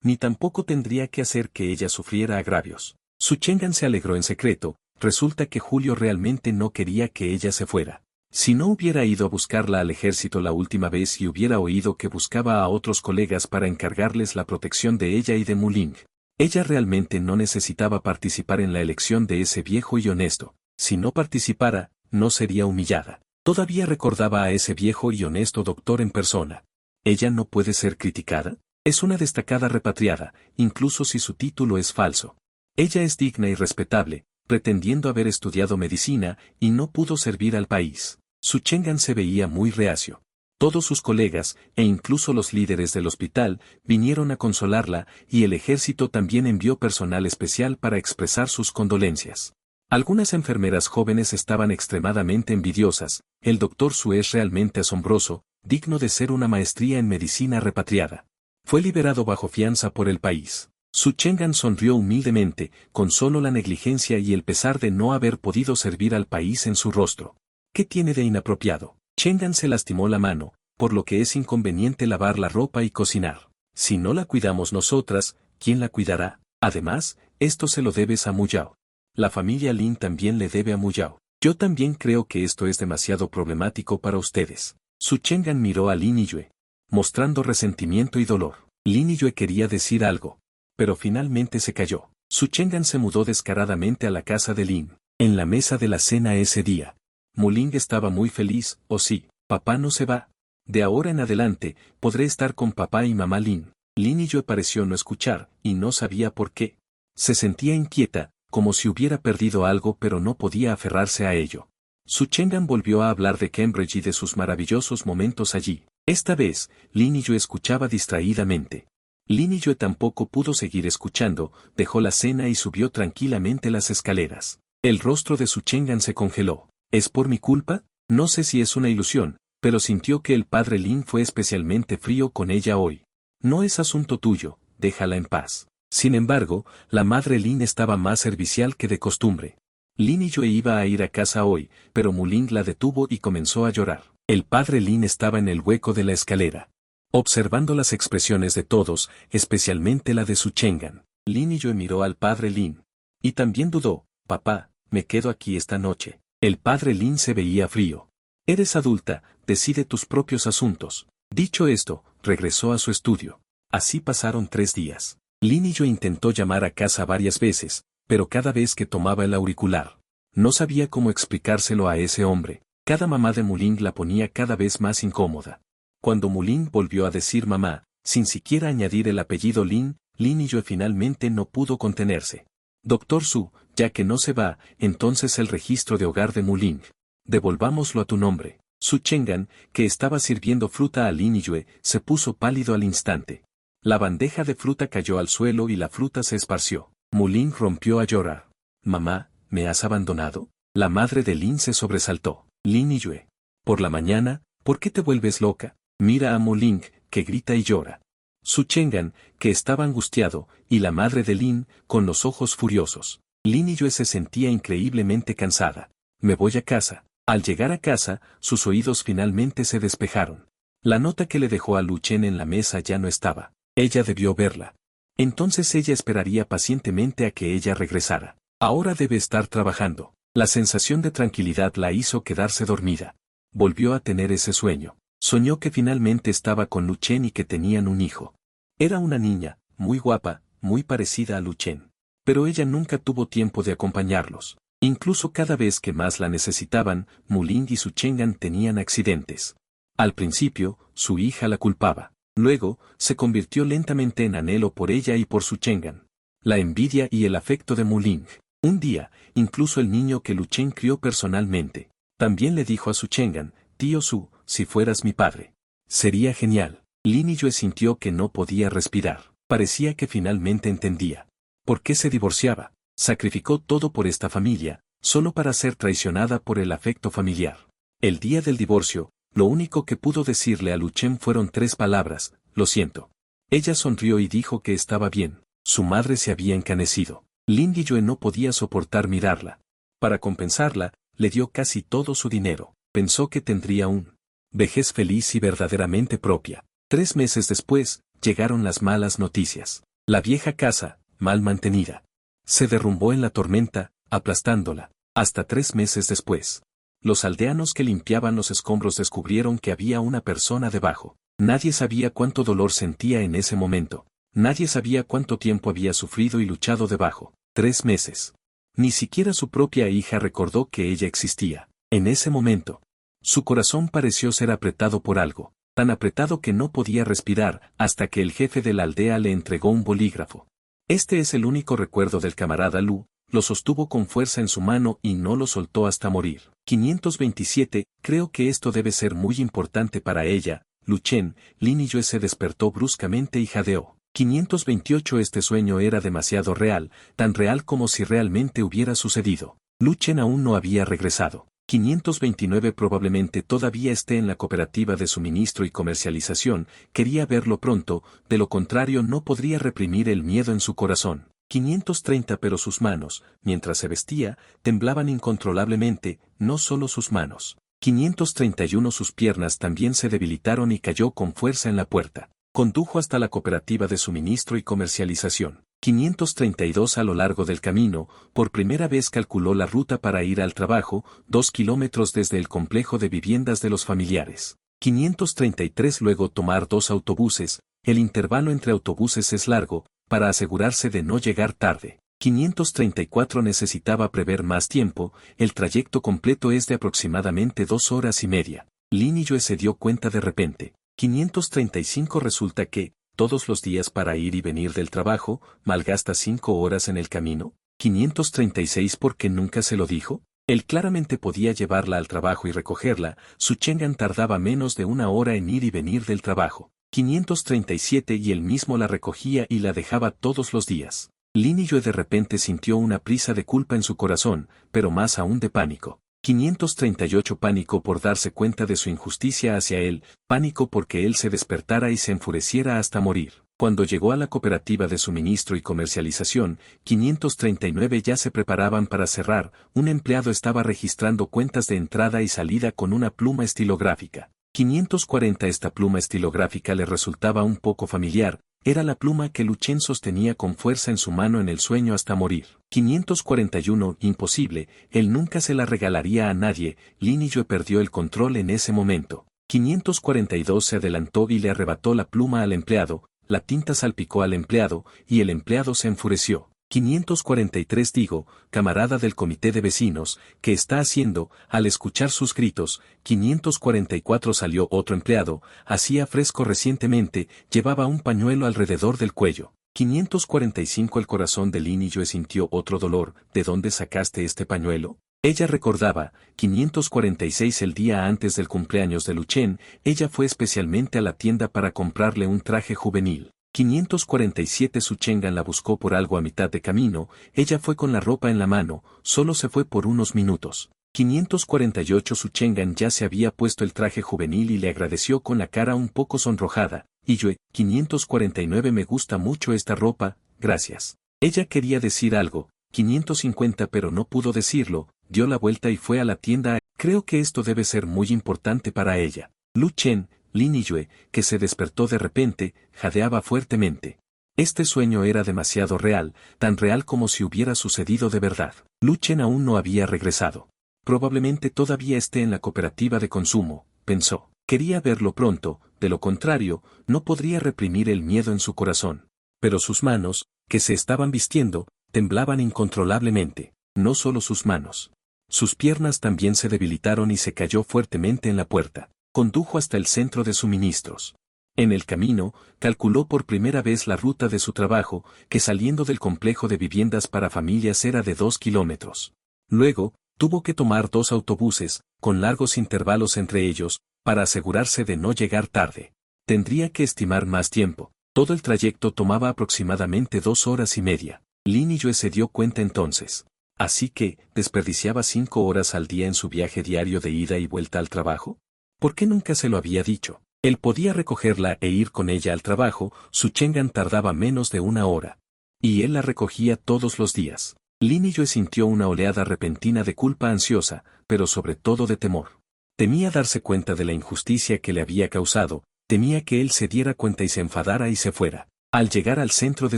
[SPEAKER 1] Ni tampoco tendría que hacer que ella sufriera agravios. Su Chengan se alegró en secreto, resulta que Julio realmente no quería que ella se fuera. Si no hubiera ido a buscarla al ejército la última vez y hubiera oído que buscaba a otros colegas para encargarles la protección de ella y de Muling, ella realmente no necesitaba participar en la elección de ese viejo y honesto. Si no participara, no sería humillada. Todavía recordaba a ese viejo y honesto doctor en persona. ¿Ella no puede ser criticada? Es una destacada repatriada, incluso si su título es falso. Ella es digna y respetable, pretendiendo haber estudiado medicina, y no pudo servir al país. Su Chengan se veía muy reacio. Todos sus colegas, e incluso los líderes del hospital, vinieron a consolarla, y el ejército también envió personal especial para expresar sus condolencias. Algunas enfermeras jóvenes estaban extremadamente envidiosas. El doctor Su es realmente asombroso, digno de ser una maestría en medicina repatriada. Fue liberado bajo fianza por el país. Su Chengan sonrió humildemente, con solo la negligencia y el pesar de no haber podido servir al país en su rostro. ¿Qué tiene de inapropiado? Chengan se lastimó la mano, por lo que es inconveniente lavar la ropa y cocinar. Si no la cuidamos nosotras, ¿quién la cuidará? Además, esto se lo debes a Muyao. La familia Lin también le debe a Muyao. Yo también creo que esto es demasiado problemático para ustedes. Su Chengan miró a Lin Yue, mostrando resentimiento y dolor. Lin Yue quería decir algo, pero finalmente se calló. Su Chengan se mudó descaradamente a la casa de Lin. En la mesa de la cena ese día, Muling estaba muy feliz. Oh sí, papá no se va. De ahora en adelante, podré estar con papá y mamá Lin. Lin Yue pareció no escuchar, y no sabía por qué. Se sentía inquieta, como si hubiera perdido algo pero no podía aferrarse a ello. Su Chengan volvió a hablar de Cambridge y de sus maravillosos momentos allí. Esta vez, Lin Yue escuchaba distraídamente. Lin Yue tampoco pudo seguir escuchando, dejó la cena y subió tranquilamente las escaleras. El rostro de Su Chengan se congeló. ¿Es por mi culpa? No sé si es una ilusión, pero sintió que el padre Lin fue especialmente frío con ella hoy. No es asunto tuyo, déjala en paz. Sin embargo, la madre Lin estaba más servicial que de costumbre. Lin Yue iba a ir a casa hoy, pero Muling la detuvo y comenzó a llorar. El padre Lin estaba en el hueco de la escalera, observando las expresiones de todos, especialmente la de Su Chengan. Lin Yue miró al padre Lin. Y también dudó, papá, me quedo aquí esta noche. El padre Lin se veía frío. Eres adulta, decide tus propios asuntos. Dicho esto, regresó a su estudio. Así pasaron 3 días. Lin Yue intentó llamar a casa varias veces, pero cada vez que tomaba el auricular, no sabía cómo explicárselo a ese hombre. Cada mamá de Muling la ponía cada vez más incómoda. Cuando Muling volvió a decir mamá, sin siquiera añadir el apellido Lin, Lin Yue finalmente no pudo contenerse. Doctor Su, ya que no se va, entonces el registro de hogar de Muling. Devolvámoslo a tu nombre. Su Chengan, que estaba sirviendo fruta a Lin Yue, se puso pálido al instante. La bandeja de fruta cayó al suelo y la fruta se esparció. Muling rompió a llorar. Mamá, ¿me has abandonado? La madre de Lin se sobresaltó. Lin Yue. Por la mañana, ¿por qué te vuelves loca? Mira a Muling, que grita y llora. Su Chengan, que estaba angustiado, y la madre de Lin, con los ojos furiosos. Lin Yue se sentía increíblemente cansada. Me voy a casa. Al llegar a casa, sus oídos finalmente se despejaron. La nota que le dejó a Lu Chen en la mesa ya no estaba. Ella debió verla. Entonces ella esperaría pacientemente a que ella regresara. Ahora debe estar trabajando. La sensación de tranquilidad la hizo quedarse dormida. Volvió a tener ese sueño. Soñó que finalmente estaba con Lu Chen y que tenían un hijo. Era una niña, muy guapa, muy parecida a Lu Chen. Pero ella nunca tuvo tiempo de acompañarlos. Incluso cada vez que más la necesitaban, Muling y Su Chengan tenían accidentes. Al principio, su hija la culpaba. Luego, se convirtió lentamente en anhelo por ella y por Su Chengan. La envidia y el afecto de Muling. Un día, incluso el niño que Lu Chen crió personalmente, también le dijo a Su Chengan, tío Su, si fueras mi padre. Sería genial. Lin Yue sintió que no podía respirar. Parecía que finalmente entendía. ¿Por qué se divorciaba? Sacrificó todo por esta familia, solo para ser traicionada por el afecto familiar. El día del divorcio, lo único que pudo decirle a Lu Chen fueron 3 palabras, lo siento. Ella sonrió y dijo que estaba bien. Su madre se había encanecido. Lin Yue no podía soportar mirarla. Para compensarla, le dio casi todo su dinero. Pensó que tendría un vejez feliz y verdaderamente propia. 3 meses después, llegaron las malas noticias. La vieja casa, mal mantenida, se derrumbó en la tormenta, aplastándola. Hasta 3 meses después, los aldeanos que limpiaban los escombros descubrieron que había una persona debajo. Nadie sabía cuánto dolor sentía en ese momento. Nadie sabía cuánto tiempo había sufrido y luchado debajo. 3 meses. Ni siquiera su propia hija recordó que ella existía. En ese momento, su corazón pareció ser apretado por algo, tan apretado que no podía respirar, hasta que el jefe de la aldea le entregó un bolígrafo. Este es el único recuerdo del camarada Lu, lo sostuvo con fuerza en su mano y no lo soltó hasta morir. 527, creo que esto debe ser muy importante para ella. Lu Chen. Lin Yue se despertó bruscamente y jadeó. 528 Este sueño era demasiado real, tan real como si realmente hubiera sucedido. Lu Chen aún no había regresado. 529 Probablemente todavía esté en la cooperativa de suministro y comercialización, quería verlo pronto, de lo contrario no podría reprimir el miedo en su corazón. 530 Pero sus manos, mientras se vestía, temblaban incontrolablemente, no solo sus manos. 531 Sus piernas también se debilitaron y cayó con fuerza en la puerta. Condujo hasta la cooperativa de suministro y comercialización. 532 A lo largo del camino, por primera vez calculó la ruta para ir al trabajo, 2 kilómetros desde el complejo de viviendas de los familiares. 533 Luego tomar 2 autobuses, el intervalo entre autobuses es largo, para asegurarse de no llegar tarde. 534 Necesitaba prever más tiempo, el trayecto completo es de aproximadamente 2 horas y media. Lin Yue se dio cuenta de repente. 535 Resulta que, todos los días para ir y venir del trabajo, malgasta 5 horas en el camino. 536 ¿Por qué nunca se lo dijo? Él claramente podía llevarla al trabajo y recogerla, Su Chengan tardaba menos de una hora en ir y venir del trabajo. 537 y él mismo la recogía y la dejaba todos los días. Lin Yue de repente sintió una prisa de culpa en su corazón, pero más aún de pánico. 538 pánico por darse cuenta de su injusticia hacia él, pánico porque él se despertara y se enfureciera hasta morir. Cuando llegó a la cooperativa de suministro y comercialización, 539 ya se preparaban para cerrar, un empleado estaba registrando cuentas de entrada y salida con una pluma estilográfica. 540 esta pluma estilográfica le resultaba un poco familiar, era la pluma que Lu Chen sostenía con fuerza en su mano en el sueño hasta morir. 541 imposible, él nunca se la regalaría a nadie, Lin Yue perdió el control en ese momento. 542 se adelantó y le arrebató la pluma al empleado, la tinta salpicó al empleado, y el empleado se enfureció. 543 digo, camarada del comité de vecinos, ¿qué está haciendo? Al escuchar sus gritos, 544 salió otro empleado, hacía fresco recientemente, llevaba un pañuelo alrededor del cuello. 545 el corazón de Lin Yue sintió otro dolor, ¿de dónde sacaste este pañuelo? Ella recordaba, 546 el día antes del cumpleaños de Lu Chen, ella fue especialmente a la tienda para comprarle un traje juvenil. 547 Su Chengan la buscó por algo a mitad de camino, ella fue con la ropa en la mano, solo se fue por unos minutos. 548 Su Chengan ya se había puesto el traje juvenil y le agradeció con la cara un poco sonrojada. Y yo, 549 me gusta mucho esta ropa, gracias. Ella quería decir algo, 550 pero no pudo decirlo, dio la vuelta y fue a la tienda. Creo que esto debe ser muy importante para ella. Lu Chen, Lin Yue, que se despertó de repente, jadeaba fuertemente. Este sueño era demasiado real, tan real como si hubiera sucedido de verdad. Lu Chen aún no había regresado. Probablemente todavía esté en la cooperativa de consumo, pensó. Quería verlo pronto, de lo contrario, no podría reprimir el miedo en su corazón. Pero sus manos, que se estaban vistiendo, temblaban incontrolablemente. No solo sus manos. Sus piernas también se debilitaron y se cayó fuertemente en la puerta. Condujo hasta el centro de suministros. En el camino, calculó por primera vez la ruta de su trabajo, que saliendo del complejo de viviendas para familias era de 2 kilómetros. Luego, tuvo que tomar 2 autobuses, con largos intervalos entre ellos, para asegurarse de no llegar tarde. Tendría que estimar más tiempo. Todo el trayecto tomaba aproximadamente 2 horas y media. Lin Yue se dio cuenta entonces. Así que, ¿desperdiciaba 5 horas al día en su viaje diario de ida y vuelta al trabajo? ¿Por qué nunca se lo había dicho? Él podía recogerla e ir con ella al trabajo, Su Chengan tardaba menos de una hora. Y él la recogía todos los días. Lin Yue sintió una oleada repentina de culpa ansiosa, pero sobre todo de temor. Temía darse cuenta de la injusticia que le había causado, temía que él se diera cuenta y se enfadara y se fuera. Al llegar al centro de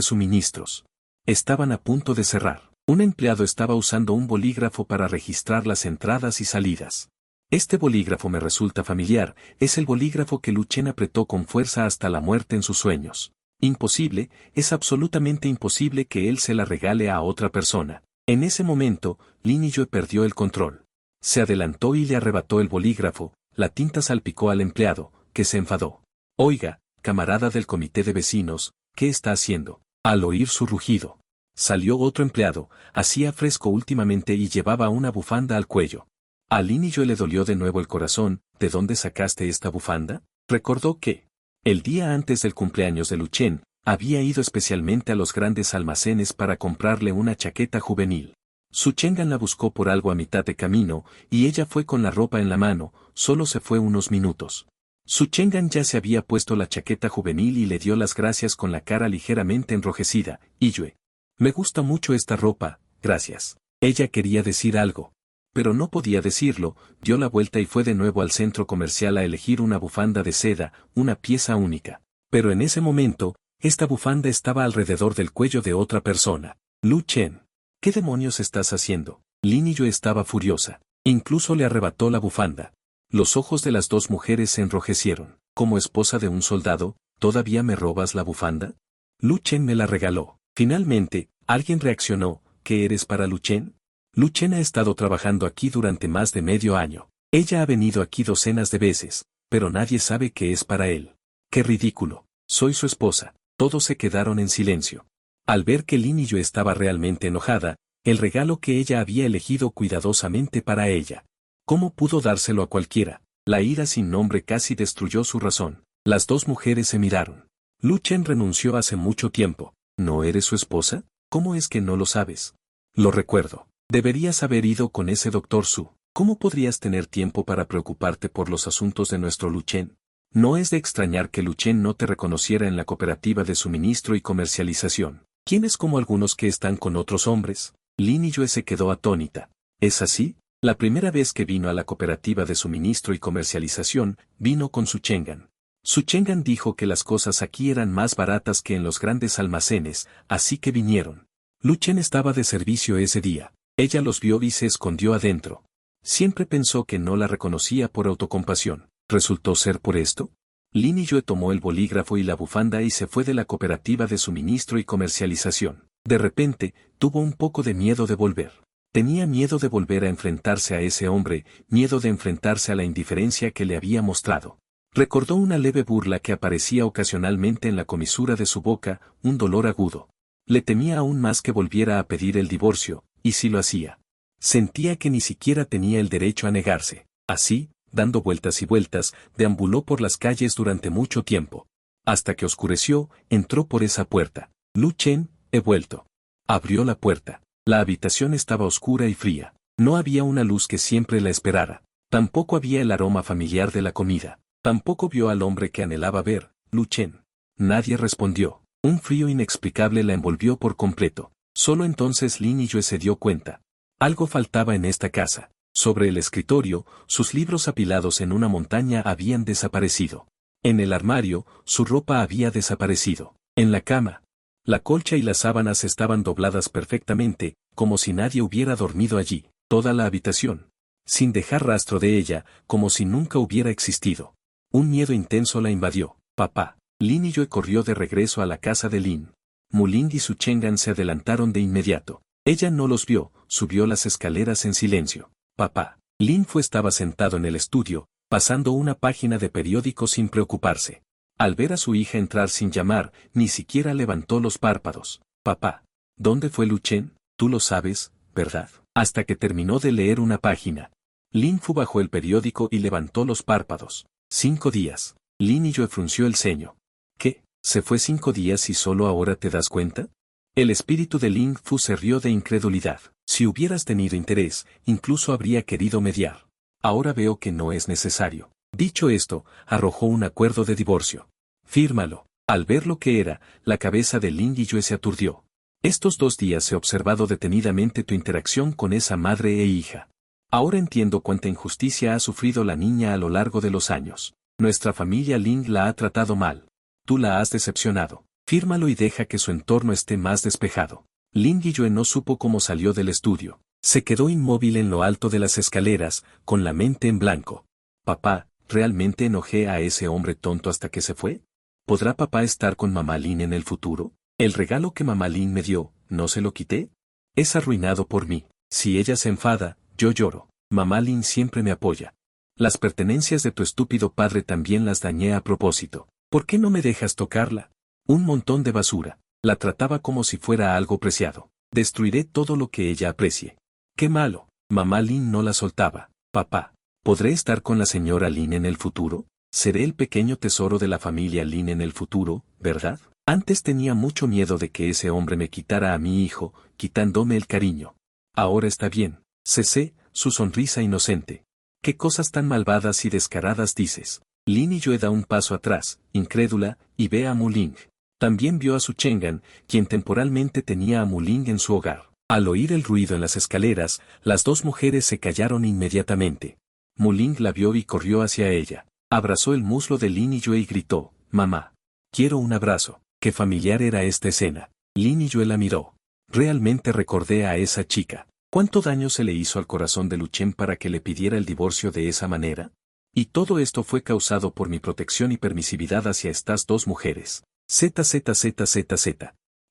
[SPEAKER 1] suministros, estaban a punto de cerrar. Un empleado estaba usando un bolígrafo para registrar las entradas y salidas. Este bolígrafo me resulta familiar, es el bolígrafo que Lu Chen apretó con fuerza hasta la muerte en sus sueños. Imposible, es absolutamente imposible que él se la regale a otra persona. En ese momento, Lin Yue perdió el control. Se adelantó y le arrebató el bolígrafo, la tinta salpicó al empleado, que se enfadó. Oiga, camarada del comité de vecinos, ¿qué está haciendo? Al oír su rugido, salió otro empleado, hacía fresco últimamente y llevaba una bufanda al cuello. A Lin Yue le dolió de nuevo el corazón, ¿de dónde sacaste esta bufanda? Recordó que, el día antes del cumpleaños de Lu Chen, había ido especialmente a los grandes almacenes para comprarle una chaqueta juvenil. Su Chengan la buscó por algo a mitad de camino, y ella fue con la ropa en la mano, solo se fue unos minutos. Su Chengan ya se había puesto la chaqueta juvenil y le dio las gracias con la cara ligeramente enrojecida. Yue, me gusta mucho esta ropa, gracias. Ella quería decir algo, pero no podía decirlo, dio la vuelta y fue de nuevo al centro comercial a elegir una bufanda de seda, una pieza única. Pero en ese momento, esta bufanda estaba alrededor del cuello de otra persona. Lu Chen, ¿qué demonios estás haciendo? Lin Yue estaba furiosa. Incluso le arrebató la bufanda. Los ojos de las dos mujeres se enrojecieron. Como esposa de un soldado, ¿todavía me robas la bufanda? Lu Chen me la regaló. Finalmente, alguien reaccionó. ¿Qué eres para Lu Chen? Lu Chen ha estado trabajando aquí durante más de medio año. Ella ha venido aquí docenas de veces, pero nadie sabe qué es para él. ¡Qué ridículo! Soy su esposa. Todos se quedaron en silencio. Al ver que Lin Yue estaba realmente enojada, El regalo que ella había elegido cuidadosamente para ella. ¿Cómo pudo dárselo a cualquiera? La ira sin nombre casi destruyó su razón. Las dos mujeres se miraron. Lu Chen renunció hace mucho tiempo. ¿No eres su esposa? ¿Cómo es que no lo sabes? Lo recuerdo. Deberías haber ido con ese doctor Su. ¿Cómo podrías tener tiempo para preocuparte por los asuntos de nuestro Lu Chen? No es de extrañar que Lu Chen no te reconociera en la cooperativa de suministro y comercialización. ¿Quién es como algunos que están con otros hombres? Lin Yue se quedó atónita. ¿Es así? La primera vez que vino a la cooperativa de suministro y comercialización, vino con Su Chengan. Su Chengan dijo que las cosas aquí eran más baratas que en los grandes almacenes, así que vinieron. Lu Chen estaba de servicio ese día. Ella los vio y se escondió adentro. Siempre pensó que no la reconocía por autocompasión. ¿Resultó ser por esto? Lin Yue tomó el bolígrafo y la bufanda y se fue de la cooperativa de suministro y comercialización. De repente, tuvo un poco de miedo de volver. Tenía miedo de volver a enfrentarse a ese hombre, miedo de enfrentarse a la indiferencia que le había mostrado. Recordó una leve burla que aparecía ocasionalmente en la comisura de su boca, un dolor agudo. Le temía aún más que volviera a pedir el divorcio, y si lo hacía. Sentía que ni siquiera tenía el derecho a negarse. Así, dando vueltas y vueltas, deambuló por las calles durante mucho tiempo. Hasta que oscureció, entró por esa puerta. Lu Chen, he vuelto. Abrió la puerta. La habitación estaba oscura y fría. No había una luz que siempre la esperara. Tampoco había el aroma familiar de la comida. Tampoco vio al hombre que anhelaba ver, Lu Chen. Nadie respondió. Un frío inexplicable la envolvió por completo. Solo entonces Lin Yue se dio cuenta. Algo faltaba en esta casa. Sobre el escritorio, sus libros apilados en una montaña habían desaparecido. En el armario, su ropa había desaparecido. En la cama, la colcha y las sábanas estaban dobladas perfectamente, como si nadie hubiera dormido allí. Toda la habitación, sin dejar rastro de ella, como si nunca hubiera existido. Un miedo intenso la invadió. Papá. Lin Yue corrió de regreso a la casa de Lin. Muling y Su Chengan se adelantaron de inmediato. Ella no los vio, subió las escaleras en silencio. Papá. Lin Fu estaba sentado en el estudio, pasando una página de periódico sin preocuparse. Al ver a su hija entrar sin llamar, ni siquiera levantó los párpados. Papá. ¿Dónde fue Lu Chen? Tú lo sabes, ¿verdad? Hasta que terminó de leer una página. Lin Fu bajó el periódico y levantó los párpados. 5 días. Lin Yue frunció el ceño. ¿Qué? ¿Se fue 5 días y solo ahora te das cuenta? El espíritu de Lin Fu se rió de incredulidad. Si hubieras tenido interés, incluso habría querido mediar. Ahora veo que no es necesario. Dicho esto, arrojó un acuerdo de divorcio. Fírmalo. Al ver lo que era, la cabeza de Lin Yue se aturdió. Estos 2 días he observado detenidamente tu interacción con esa madre e hija. Ahora entiendo cuánta injusticia ha sufrido la niña a lo largo de los años. Nuestra familia Ling la ha tratado mal. Tú la has decepcionado. Fírmalo y deja que su entorno esté más despejado. Lin Yue no supo cómo salió del estudio. Se quedó inmóvil en lo alto de las escaleras, con la mente en blanco. Papá, ¿realmente enojé a ese hombre tonto hasta que se fue? ¿Podrá papá estar con mamá Lin en el futuro? ¿El regalo que mamá Lin me dio, no se lo quité? Es arruinado por mí. Si ella se enfada, yo lloro. Mamá Lin siempre me apoya. Las pertenencias de tu estúpido padre también las dañé a propósito. ¿Por qué no me dejas tocarla? Un montón de basura. La trataba como si fuera algo preciado. Destruiré todo lo que ella aprecie. ¡Qué malo! Mamá Lin no la soltaba. Papá, ¿podré estar con la señora Lin en el futuro? Seré el pequeño tesoro de la familia Lin en el futuro, ¿verdad? Antes tenía mucho miedo de que ese hombre me quitara a mi hijo, quitándome el cariño. Ahora está bien. Cesé, su sonrisa inocente. ¿Qué cosas tan malvadas y descaradas dices? Lin Yue da un paso atrás, incrédula, y ve a Muling. También vio a Su Chengan, quien temporalmente tenía a Muling en su hogar. Al oír el ruido en las escaleras, las dos mujeres se callaron inmediatamente. Muling la vio y corrió hacia ella. Abrazó el muslo de Lin Yue y gritó, «Mamá, quiero un abrazo». Qué familiar era esta escena. Lin Yue la miró. Realmente recordé a esa chica. ¿Cuánto daño se le hizo al corazón de Lu Chen para que le pidiera el divorcio de esa manera? Y todo esto fue causado por mi protección y permisividad hacia estas dos mujeres. ZZZZZ.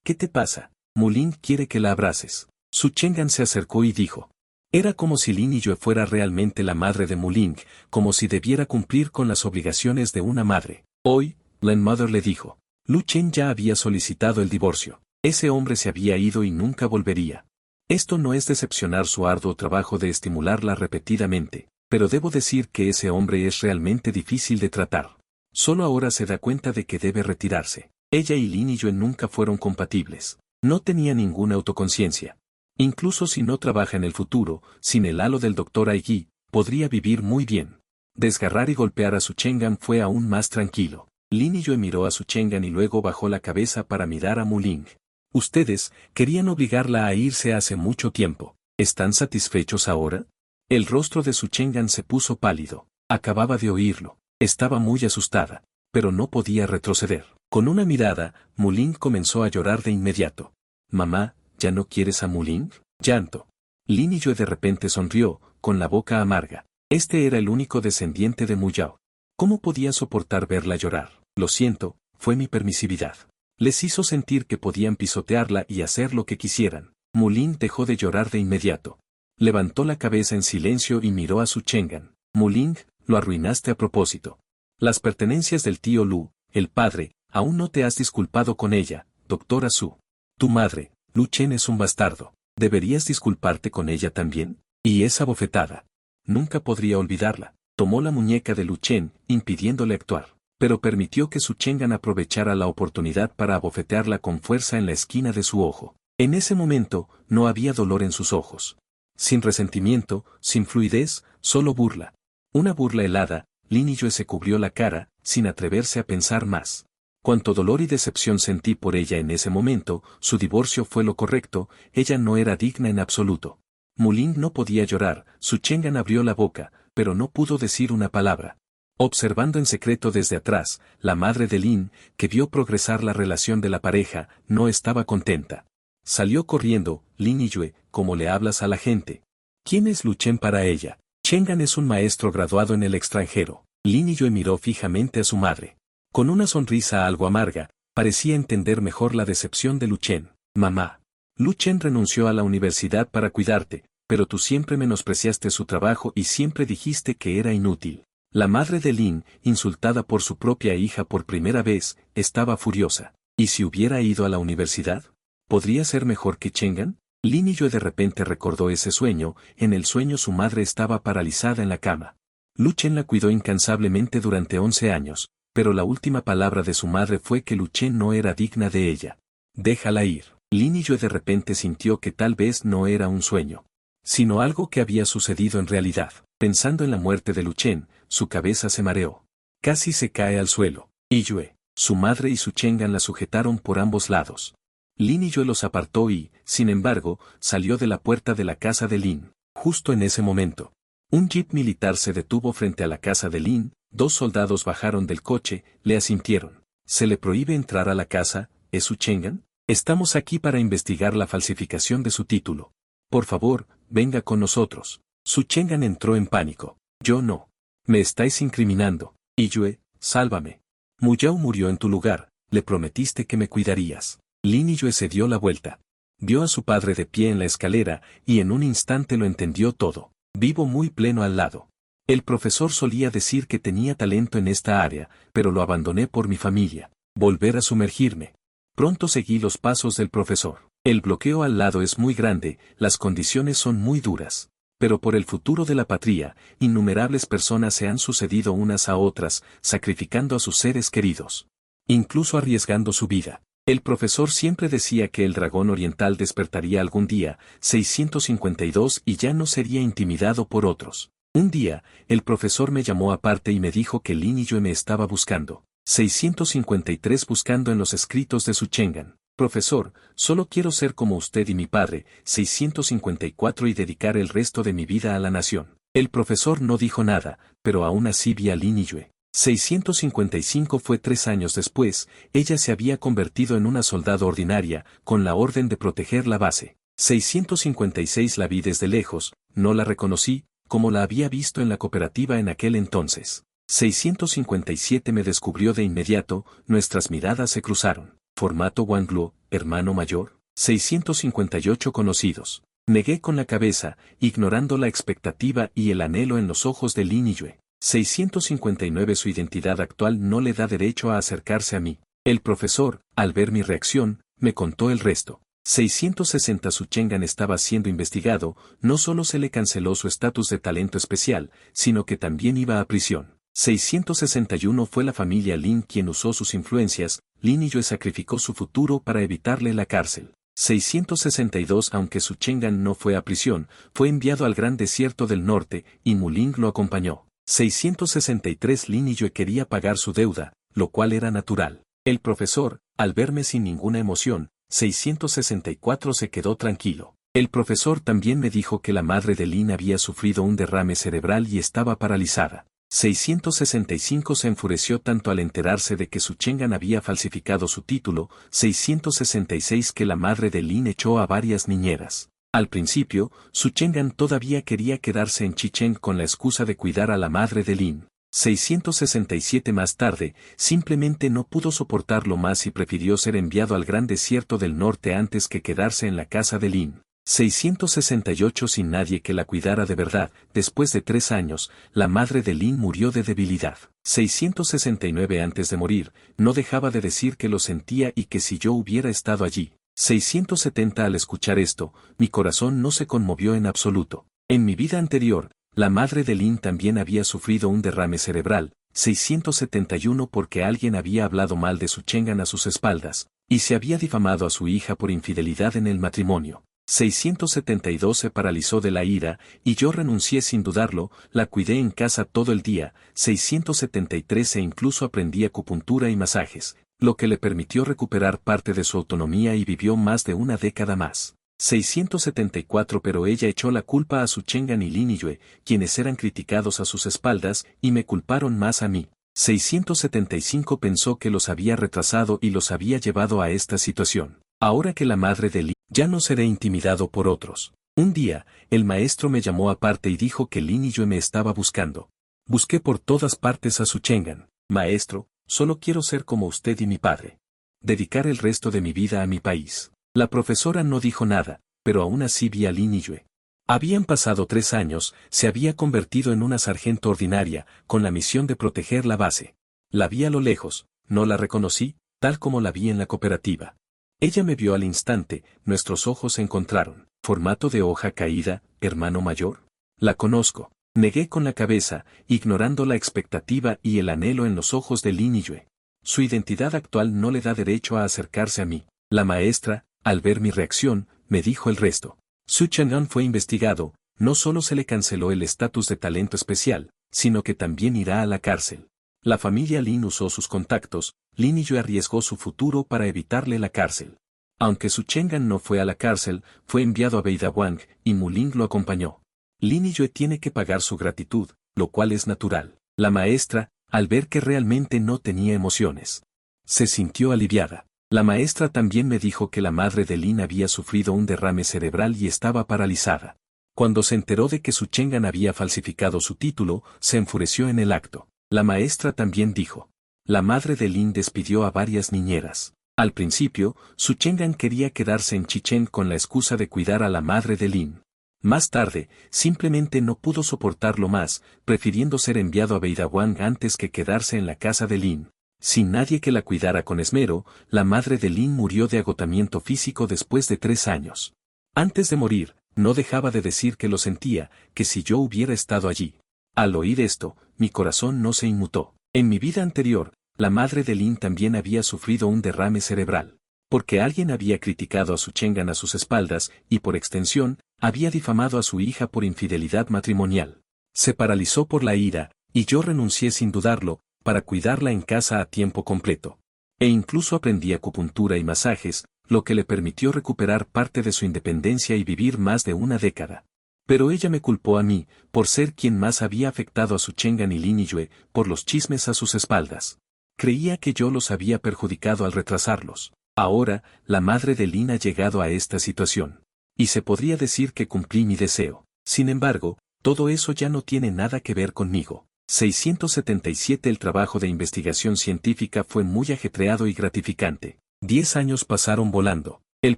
[SPEAKER 1] ¿Qué te pasa? Muling quiere que la abraces. Su Chengan se acercó y dijo. Era como si Lin Yue fuera realmente la madre de Muling, como si debiera cumplir con las obligaciones de una madre. Hoy, Len Mother le dijo. Lu Chen ya había solicitado el divorcio. Ese hombre se había ido y nunca volvería. Esto no es decepcionar su arduo trabajo de estimularla repetidamente, pero debo decir que ese hombre es realmente difícil de tratar. Solo ahora se da cuenta de que debe retirarse. Ella y Lin Yue nunca fueron compatibles. No tenía ninguna autoconciencia. Incluso si no trabaja en el futuro, sin el halo del Dr. Aigui, podría vivir muy bien. Desgarrar y golpear a Su Chang'an fue aún más tranquilo. Lin Yue miró a Su Chang'an y luego bajó la cabeza para mirar a Mu Ling. Ustedes querían obligarla a irse hace mucho tiempo. ¿Están satisfechos ahora? El rostro de Su Chang'an se puso pálido. Acababa de oírlo. Estaba muy asustada, pero no podía retroceder. Con una mirada, Mu Ling comenzó a llorar de inmediato. Mamá, ¿ya no quieres a Mu Ling? Llanto. Lin Yue de repente sonrió, con la boca amarga. Este era el único descendiente de Mu Yao. ¿Cómo podía soportar verla llorar? Lo siento, fue mi permisividad. Les hizo sentir que podían pisotearla y hacer lo que quisieran. Mu Ling dejó de llorar de inmediato. Levantó la cabeza en silencio y miró a Su Chang'an. Mu Ling, lo arruinaste a propósito. Las pertenencias del tío Lu, el padre, aún no te has disculpado con ella, doctora Su. Tu madre, Lu Chen es un bastardo. ¿Deberías disculparte con ella también? Y esa bofetada. Nunca podría olvidarla. Tomó la muñeca de Lu Chen, impidiéndole actuar, pero permitió que Su Chang'an aprovechara la oportunidad para abofetearla con fuerza en la esquina de su ojo. En ese momento, no había dolor en sus ojos. Sin resentimiento, sin fluidez, solo burla. Una burla helada. Lin Yue se cubrió la cara, sin atreverse a pensar más. Cuánto dolor y decepción sentí por ella en ese momento, su divorcio fue lo correcto, ella no era digna en absoluto. Mu Ling no podía llorar, Su Chang'an abrió la boca, pero no pudo decir una palabra. Observando en secreto desde atrás, la madre de Lin, que vio progresar la relación de la pareja, no estaba contenta. Salió corriendo. Lin Yue, ¿cómo le hablas a la gente? ¿Quién es Lu Chen para ella? Chang'an es un maestro graduado en el extranjero. Lin Yue miró fijamente a su madre. Con una sonrisa algo amarga, parecía entender mejor la decepción de Lu Chen. Mamá. Lu Chen renunció a la universidad para cuidarte, pero tú siempre menospreciaste su trabajo y siempre dijiste que era inútil. La madre de Lin, insultada por su propia hija por primera vez, estaba furiosa. ¿Y si hubiera ido a la universidad? ¿Podría ser mejor que Chang'an? Lin Yue de repente recordó ese sueño. En el sueño su madre estaba paralizada en la cama. Lu Chen la cuidó incansablemente durante 11 años, pero la última palabra de su madre fue que Lu Chen no era digna de ella. Déjala ir. Lin Yue de repente sintió que tal vez no era un sueño, sino algo que había sucedido en realidad. Pensando en la muerte de Lu Chen, su cabeza se mareó. Casi se cae al suelo. Yue, su madre y Su Chang'an la sujetaron por ambos lados. Lin Yue los apartó y, sin embargo, salió de la puerta de la casa de Lin. Justo en ese momento, un jeep militar se detuvo frente a la casa de Lin. 2 soldados bajaron del coche, le asintieron. ¿Se le prohíbe entrar a la casa, es Su Chang'an? Estamos aquí para investigar la falsificación de su título. Por favor, venga con nosotros. Su Chang'an entró en pánico. Yo no. Me estáis incriminando. Yue, sálvame. Mu Yao murió en tu lugar, le prometiste que me cuidarías. Lin Yue se dio la vuelta. Vio a su padre de pie en la escalera, y en un instante lo entendió todo. Vivo muy pleno al lado. El profesor solía decir que tenía talento en esta área, pero lo abandoné por mi familia. Volver a sumergirme. Pronto seguí los pasos del profesor. El bloqueo al lado es muy grande, las condiciones son muy duras. Pero por el futuro de la patria, innumerables personas se han sucedido unas a otras, sacrificando a sus seres queridos. Incluso arriesgando su vida. El profesor siempre decía que el dragón oriental despertaría algún día, 652, y ya no sería intimidado por otros. Un día, el profesor me llamó aparte y me dijo que Lin Yue me estaba buscando. 653 buscando en los escritos de Su Chang'an. Profesor, solo quiero ser como usted y mi padre, 654 y dedicar el resto de mi vida a la nación. El profesor no dijo nada, pero aún así vi a Lin Yue. 655 fue 3 años después, ella se había convertido en una soldado ordinaria, con la orden de proteger la base. 656 la vi desde lejos, no la reconocí, como la había visto en la cooperativa en aquel entonces. 657 me descubrió de inmediato, nuestras miradas se cruzaron. Formato Wangluo, hermano mayor. 658 conocidos. Negué con la cabeza, ignorando la expectativa y el anhelo en los ojos de Lin Yue. 659 su identidad actual no le da derecho a acercarse a mí. El profesor, al ver mi reacción, me contó el resto. 660 Su Chengan estaba siendo investigado, no solo se le canceló su estatus de talento especial, sino que también iba a prisión. 661 Fue la familia Lin quien usó sus influencias, Lin Yue sacrificó su futuro para evitarle la cárcel. 662 Aunque Su Chengan no fue a prisión, fue enviado al gran desierto del norte, y Muling lo acompañó. 663 Lin Yue quería pagar su deuda, lo cual era natural. El profesor, al verme sin ninguna emoción, 664 se quedó tranquilo. El profesor también me dijo que la madre de Lin había sufrido un derrame cerebral y estaba paralizada. 665 Se enfureció tanto al enterarse de que Su Chengan había falsificado su título. 666 Que la madre de Lin echó a varias niñeras. Al principio, Su Chengan todavía quería quedarse en Chichén con la excusa de cuidar a la madre de Lin. 667 Más tarde, simplemente no pudo soportarlo más y prefirió ser enviado al gran desierto del norte antes que quedarse en la casa de Lin. 668 Sin nadie que la cuidara de verdad, después de 3 años, la madre de Lin murió de debilidad. 669 Antes de morir, no dejaba de decir que lo sentía y que si yo hubiera estado allí. 670 Al escuchar esto, mi corazón no se conmovió en absoluto. En mi vida anterior, la madre de Lin también había sufrido un derrame cerebral. 671 Porque alguien había hablado mal de Su Chengan a sus espaldas, y se había difamado a su hija por infidelidad en el matrimonio. 672 Se paralizó de la ira, y yo renuncié sin dudarlo, la cuidé en casa todo el día. 673 E incluso aprendí acupuntura y masajes, lo que le permitió recuperar parte de su autonomía y vivió más de una década más. 674 Pero ella echó la culpa a Su Chengan y Lin Yue, quienes eran criticados a sus espaldas, y me culparon más a mí. 675 Pensó que los había retrasado y los había llevado a esta situación. Ahora que la madre de Lin, ya no seré intimidado por otros. Un día, el maestro me llamó aparte y dijo que Lin Yue me estaba buscando. Busqué por todas partes a Su Chengan. Maestro, solo quiero ser como usted y mi padre. Dedicar el resto de mi vida a mi país. La profesora no dijo nada, pero aún así vi a Lin Yue. Habían pasado 3 años, se había convertido en una sargento ordinaria, con la misión de proteger la base. La vi a lo lejos, no la reconocí, tal como la vi en la cooperativa. Ella me vio al instante, nuestros ojos se encontraron. Formato de hoja caída, hermano mayor. La conozco. Negué con la cabeza, ignorando la expectativa y el anhelo en los ojos de Lin Yue. Su identidad actual no le da derecho a acercarse a mí. La maestra, al ver mi reacción, me dijo el resto. Su Chengan fue investigado, no solo se le canceló el estatus de talento especial, sino que también irá a la cárcel. La familia Lin usó sus contactos, Lin Yue arriesgó su futuro para evitarle la cárcel. Aunque Su Chengan no fue a la cárcel, fue enviado a Beidawang, y Muling lo acompañó. Lin Yue tiene que pagar su gratitud, lo cual es natural. La maestra, al ver que realmente no tenía emociones, se sintió aliviada. La maestra también me dijo que la madre de Lin había sufrido un derrame cerebral y estaba paralizada. Cuando se enteró de que Su Chengan había falsificado su título, se enfureció en el acto. La maestra también dijo. La madre de Lin despidió a varias niñeras. Al principio, Su Chengan quería quedarse en Chichén con la excusa de cuidar a la madre de Lin. Más tarde, simplemente no pudo soportarlo más, prefiriendo ser enviado a Beidawang antes que quedarse en la casa de Lin. Sin nadie que la cuidara con esmero, la madre de Lin murió de agotamiento físico después de 3 años. Antes de morir, no dejaba de decir que lo sentía, que si yo hubiera estado allí. Al oír esto, mi corazón no se inmutó. En mi vida anterior, la madre de Lin también había sufrido un derrame cerebral. Porque alguien había criticado a Su Chengan a sus espaldas, y por extensión, había difamado a su hija por infidelidad matrimonial. Se paralizó por la ira, y yo renuncié sin dudarlo, para cuidarla en casa a tiempo completo. E incluso aprendí acupuntura y masajes, lo que le permitió recuperar parte de su independencia y vivir más de una década. Pero ella me culpó a mí, por ser quien más había afectado a Su Chengan y Lin Yue, por los chismes a sus espaldas. Creía que yo los había perjudicado al retrasarlos. Ahora, la madre de Lin ha llegado a esta situación. Y se podría decir que cumplí mi deseo. Sin embargo, todo eso ya no tiene nada que ver conmigo. 677 El trabajo de investigación científica fue muy ajetreado y gratificante. 10 años pasaron volando. El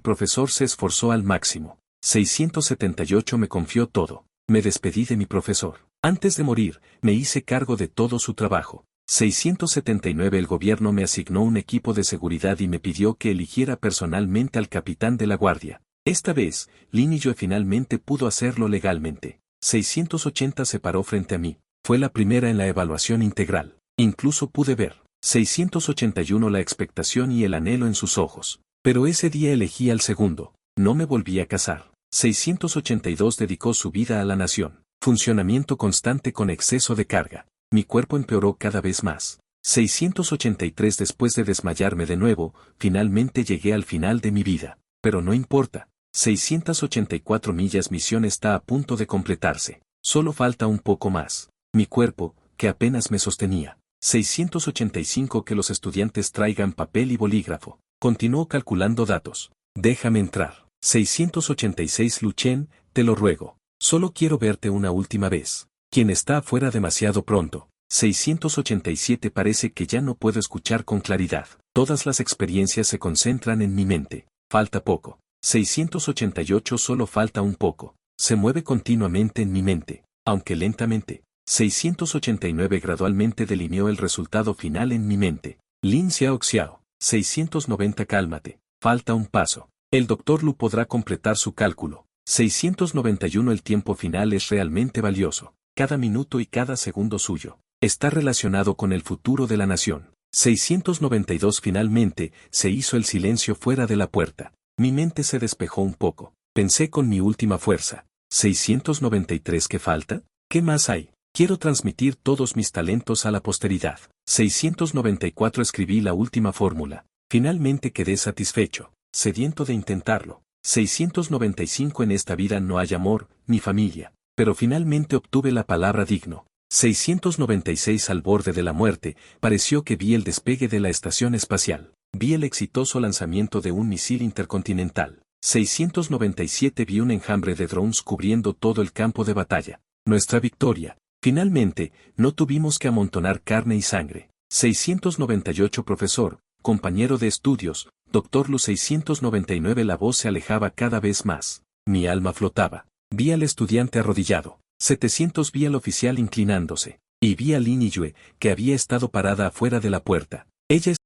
[SPEAKER 1] profesor se esforzó al máximo. 678 Me confió todo. Me despedí de mi profesor. Antes de morir, me hice cargo de todo su trabajo. 679 El gobierno me asignó un equipo de seguridad y me pidió que eligiera personalmente al capitán de la guardia. Esta vez, Lin Yue finalmente pudo hacerlo legalmente. 680 se paró frente a mí. Fue la primera en la evaluación integral. Incluso pude ver. 681 la expectación y el anhelo en sus ojos. Pero ese día elegí al segundo. No me volví a casar. 682 dedicó su vida a la nación. Funcionamiento constante con exceso de carga. Mi cuerpo empeoró cada vez más. 683 después de desmayarme de nuevo, finalmente llegué al final de mi vida. Pero no importa. 684 millas misión está a punto de completarse. Solo falta un poco más. Mi cuerpo, que apenas me sostenía. 685 que los estudiantes traigan papel y bolígrafo. Continuó calculando datos. Déjame entrar. 686 Lu Chen, te lo ruego. Solo quiero verte una última vez. Quien está afuera demasiado pronto. 687 parece que ya no puedo escuchar con claridad. Todas las experiencias se concentran en mi mente. Falta poco. 688 solo falta un poco. Se mueve continuamente en mi mente, aunque lentamente. 689 gradualmente delineó el resultado final en mi mente. Lin Xiao. 690 cálmate. Falta un paso. El Dr. Lu podrá completar su cálculo. 691 el tiempo final es realmente valioso. Cada minuto y cada segundo suyo. Está relacionado con el futuro de la nación. 692 finalmente, se hizo el silencio fuera de la puerta. Mi mente se despejó un poco. Pensé con mi última fuerza. 693 ¿qué falta? ¿Qué más hay? Quiero transmitir todos mis talentos a la posteridad. 694 escribí la última fórmula. Finalmente quedé satisfecho, sediento de intentarlo. 695 en esta vida no hay amor, ni familia. Pero finalmente obtuve la palabra digno. 696 al borde de la muerte, pareció que vi el despegue de la estación espacial. Vi el exitoso lanzamiento de un misil intercontinental. 697 vi un enjambre de drones cubriendo todo el campo de batalla. Nuestra victoria. Finalmente, no tuvimos que amontonar carne y sangre. 698 profesor, compañero de estudios, Dr. Lu 699 la voz se alejaba cada vez más. Mi alma flotaba. Vi al estudiante arrodillado. 700 vi al oficial inclinándose. Y vi a Lin Yue, que había estado parada afuera de la puerta.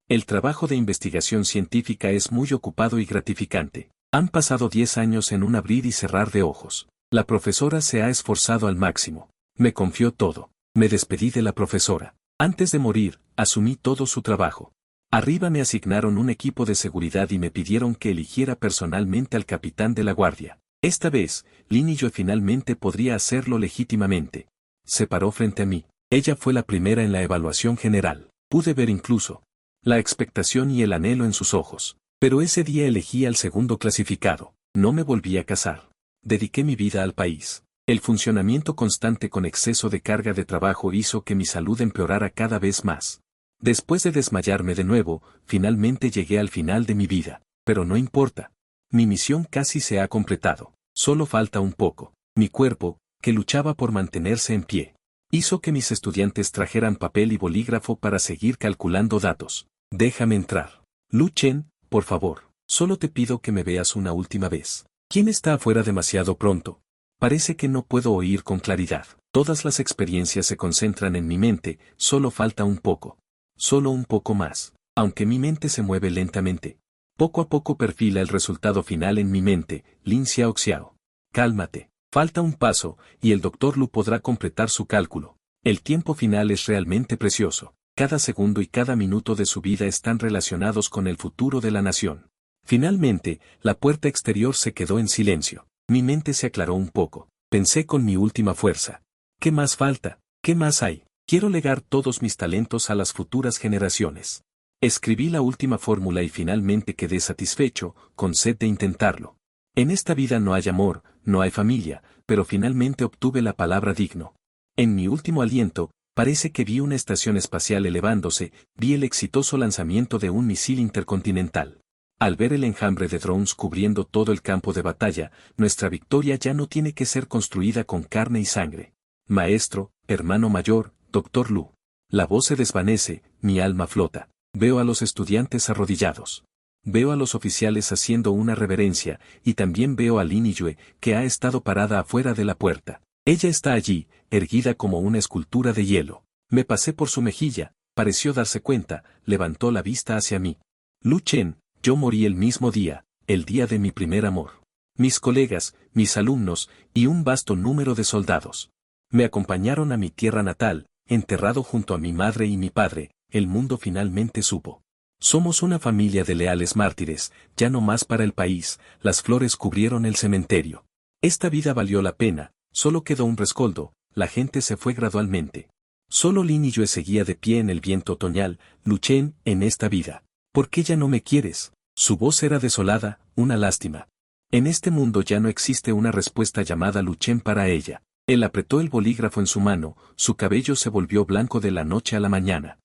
[SPEAKER 1] El trabajo de investigación científica es muy ocupado y gratificante. Han pasado 10 años en un abrir y cerrar de ojos. La profesora se ha esforzado al máximo. Me confió todo. Me despedí de la profesora. Antes de morir, asumí todo su trabajo. Arriba me asignaron un equipo de seguridad y me pidieron que eligiera personalmente al capitán de la guardia. Esta vez, Lin Yue finalmente podría hacerlo legítimamente. Se paró frente a mí. Ella fue la primera en la evaluación general. Pude ver incluso la expectación y el anhelo en sus ojos. Pero ese día elegí al segundo clasificado. No me volví a casar. Dediqué mi vida al país. El funcionamiento constante con exceso de carga de trabajo hizo que mi salud empeorara cada vez más. Después de desmayarme de nuevo, finalmente llegué al final de mi vida. Pero no importa. Mi misión casi se ha completado. Solo falta un poco. Mi cuerpo, que luchaba por mantenerse en pie, hizo que mis estudiantes trajeran papel y bolígrafo para seguir calculando datos. Déjame entrar. Lu Chen, por favor, solo te pido que me veas una última vez. ¿Quién está afuera demasiado pronto? Parece que no puedo oír con claridad. Todas las experiencias se concentran en mi mente, solo falta un poco. Solo un poco más. Aunque mi mente se mueve lentamente. Poco a poco perfila el resultado final en mi mente. Lin Xiao. Cálmate. Falta un paso, y el Dr. Lu podrá completar su cálculo. El tiempo final es realmente precioso. Cada segundo y cada minuto de su vida están relacionados con el futuro de la nación. Finalmente, la puerta exterior se quedó en silencio. Mi mente se aclaró un poco. Pensé con mi última fuerza. ¿Qué más falta? ¿Qué más hay? Quiero legar todos mis talentos a las futuras generaciones. Escribí la última fórmula y finalmente quedé satisfecho, con sed de intentarlo. En esta vida no hay amor, no hay familia, pero finalmente obtuve la palabra digno. En mi último aliento, parece que vi una estación espacial elevándose, vi el exitoso lanzamiento de un misil intercontinental. Al ver el enjambre de drones cubriendo todo el campo de batalla, nuestra victoria ya no tiene que ser construida con carne y sangre. Maestro, hermano mayor, Dr. Lu. La voz se desvanece, mi alma flota. Veo a los estudiantes arrodillados. Veo a los oficiales haciendo una reverencia, y también veo a Lin Yue, que ha estado parada afuera de la puerta. Ella está allí, erguida como una escultura de hielo. Me pasé por su mejilla, Pareció darse cuenta, levantó la vista hacia mí. Lu Chen, yo morí el mismo día, el día de mi primer amor. Mis colegas, mis alumnos, y un vasto número de soldados. Me acompañaron a mi tierra natal, enterrado junto a mi madre y mi padre, el mundo finalmente supo. Somos una familia de leales mártires, ya no más para el país, las flores cubrieron el cementerio. Esta vida valió la pena, solo quedó un rescoldo, la gente se fue gradualmente. Solo Lin y yo seguía de pie en el viento otoñal, Lu Chen, en esta vida. ¿Por qué ya no me quieres? Su voz era desolada, una lástima. En este mundo ya no existe una respuesta llamada Lu Chen para ella. Él apretó el bolígrafo en su mano, su cabello se volvió blanco de la noche a la mañana.